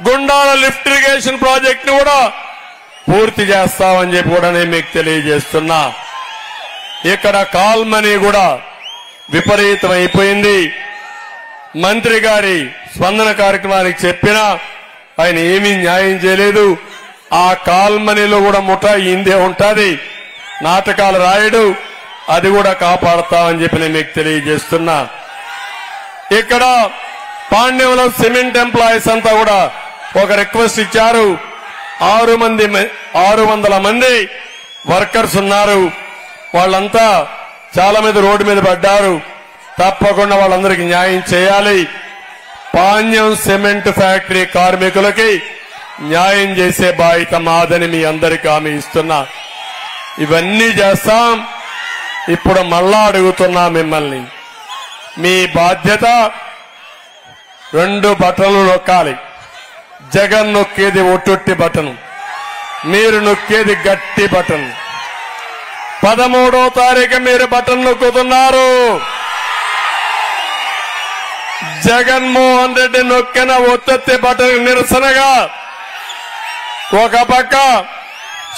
గుండాల లిఫ్ట్ ఇరిగేషన్ ప్రాజెక్ట్ ను కూడా పూర్తి చేస్తామని చెప్పి కూడా నేను మీకు తెలియజేస్తున్నా. ఇక్కడ కాల్మనీ కూడా విపరీతం అయిపోయింది. మంత్రి గారి స్పందన కార్యక్రమానికి చెప్పినా ఆయన ఏమీ న్యాయం చేయలేదు. ఆ కాల్మనీలో కూడా ముఠా ఇందే ఉంటది, నాటకాలు రాయడు, అది కూడా కాపాడతామని చెప్పి నేను మీకు తెలియజేస్తున్నా. ఇక్కడ పాండ్యంలో సిమెంట్ ఎంప్లాయీస్ అంతా కూడా ఒక రిక్వెస్ట్ ఇచ్చారు. 600 మంది వర్కర్స్ ఉన్నారు. వాళ్ళంతా చాలా మంది రోడ్డు మీద పడ్డారు. తప్పకుండా వాళ్ళందరికీ న్యాయం చేయాలి. పాండ్యం సిమెంట్ ఫ్యాక్టరీ కార్మికులకి న్యాయం చేసే బాధ్యత మాదని మీ అందరికీ హామీ ఇస్తున్నా. ఇవన్నీ చేస్తాం. ఇప్పుడు మళ్ళా అడుగుతున్నా మిమ్మల్ని, మీ బాధ్యత 2 బటన్లు నొక్కాలి. జగన్ నొక్కేది ఒట్టొట్టి బటన్, మీరు నొక్కేది గట్టి బటన్. 13వ తారీఖు మీరు బటన్ నొక్కుతున్నారు. జగన్మోహన్ రెడ్డి నొక్కిన ఒత్తొత్తి బటన్ నిరసనగా ఒక పక్క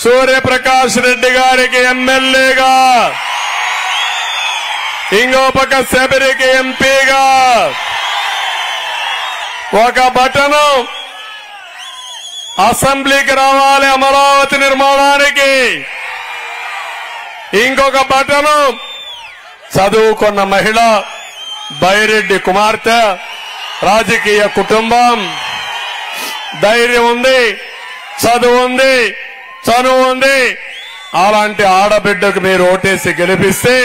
సూర్యప్రకాష్ రెడ్డి గారికి ఎమ్మెల్యేగా, ఇంకో పక్క శబరికి ఎంపీగా ఒక బటను అసెంబ్లీకి రావాలి అమరావతి నిర్మాణానికి, ఇంకొక బటను చదువుకున్న మహిళ, బైరెడ్డి కుమార్తె, రాజకీయ కుటుంబం, ధైర్యం ఉంది, చదువు ఉంది, చనువు ఉంది. అలాంటి ఆడబిడ్డకు మీరు ఓటేసి గెలిపిస్తే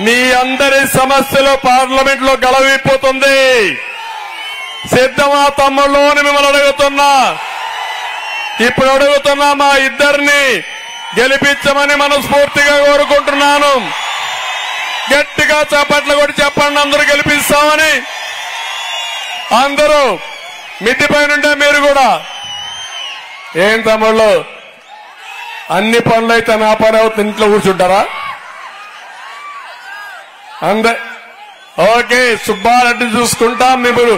మీ అందరి సమస్యలు పార్లమెంట్ లో గలవిపోతుంది. సిద్ధమా తమ్ముళ్ళు అని మిమ్మల్ని అడుగుతున్నా. ఇప్పుడు అడుగుతున్నా మా ఇద్దరిని గెలిపించమని మనస్ఫూర్తిగా కోరుకుంటున్నాను. గట్టిగా చప్పట్లు కొట్టి చెప్పండి, అందరూ గెలిపిస్తామని. అందరూ మిద్దిపై నుండే మీరు కూడా. ఏం తమ్ముళ్ళు, అన్ని పనులు అయితే నా పని అవుతుంది, ఇంట్లో కూర్చుంటారా? ఓకే, సుబ్బారెడ్డి చూసుకుంటాం, మీరు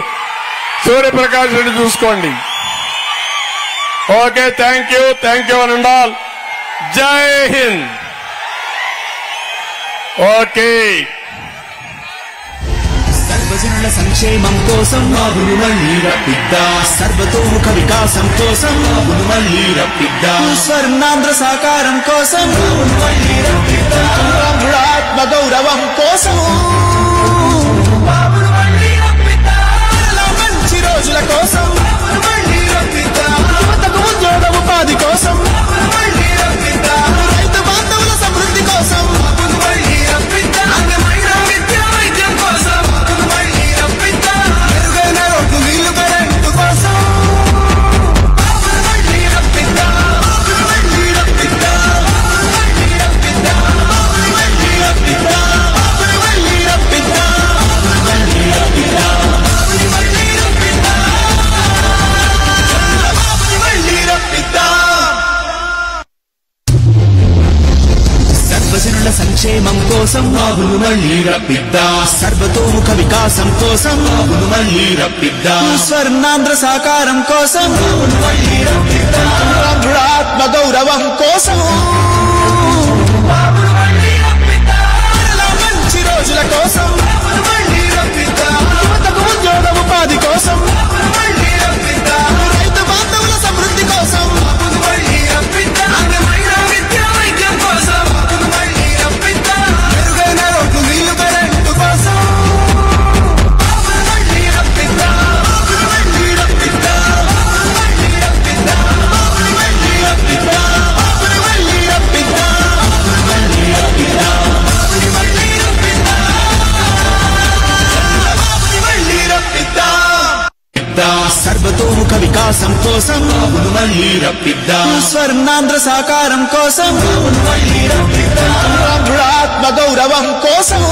సూర్యప్రకాష్ రెడ్డి చూసుకోండి. ఓకే, థ్యాంక్ యూ అని ఆల్. జై హింద్. ఓకే, సర్వజనుల సంక్షేమం కోసం బాబును మళ్ళీ రప్పిద్దా, సర్వతోముఖ వికాసం కోసం బాబును మళ్ళీ రప్పిద్దా, స్వర్ణాంధ్ర సాకారం కోసం బాబును మళ్ళీ రప్పిద్దా, ఆత్మ గౌరవం కోసం బాబును మళ్ళీ రప్పిద్దా, మంచి రోజుల కోసం బాబును మళ్ళీ రప్పిద్దా, యువతకు ఉద్యోగ ఉపాధి కోసం బాబును మళ్ళీ రప్పిద్దా, రైతు బాంధవుల సమృద్ధి కోసం బాబును మళ్ళీ రప్పిద్దా, అందమైన విద్యా వైద్యం కోసం బాబును మళ్ళీ రప్పిద్దా, మెరుగైన రోడ్డు నీళ్లు కరెంటు కోసం బాబును మళ్ళీ రప్పిద్దా, బాబును మళ్ళీ రప్పిద్దా, బాబును మళ్ళీ రప్పిద్దా, బాబును మళ్ళీ రప్పిద్దా, బాబును మళ్ళీ రప్పిద్దా, బాబును మళ్ళీ రప్పిద్దా, బాబును మళ్ళీ రప్పిద్దా, బాబును మళ్ళీ రప్పిద్దా. సర్వజనుల సంక్షేమం కోసం బాబును మళ్ళీ రప్పిద్దా, సర్వతోముఖ వికాసం కోసం బాబును మళ్ళీ రప్పిద్దా, స్వర్ణాంధ్ర సాకారం కోసం బాబును మళ్ళీ రప్పిద్దా, ఆత్మ గౌరవం కోసం బాబును మళ్ళీ రప్పిద్దా, మంచి రోజుల కోసం బాబును మళ్ళీ రప్పిద్దా, యువతకు ఉద్యోగ ఉపాధి కోసం బాబును మళ్ళీ రప్పిద్దా, రైతు బాంధవుల సమృద్ధి కోసం బాబును మళ్ళీ రప్పిద్దా, అందమైన విద్యా వైద్యం కోసం బాబును మళ్ళీ రప్పిద్దా, మెరుగైన రోడ్డు నీళ్లు కరెంటు కోసం బాబును మళ్ళీ రప్పిద్దా, బాబును మళ్ళీ రప్పిద్దా, బాబును మళ్ళీ రప్పిద్దా, బాబును మళ్ళీ రప్పిద్దా, బాబును మళ్ళీ రప్పిద్దా, బాబును మళ్ళీ రప్పిద్దా, బాబును మళ్ళీ రప్పిద్దా, బాబును మళ్ళీ రప్పిద్దా. సర్వతోముఖ వికాసం కోసం బాబును మళ్ళీ రప్పిద్దా, స్వర్ణాంధ్ర సాకారం కోసం బాబును మళ్ళీ రప్పిద్దా, ఆత్మ గౌరవం కోసం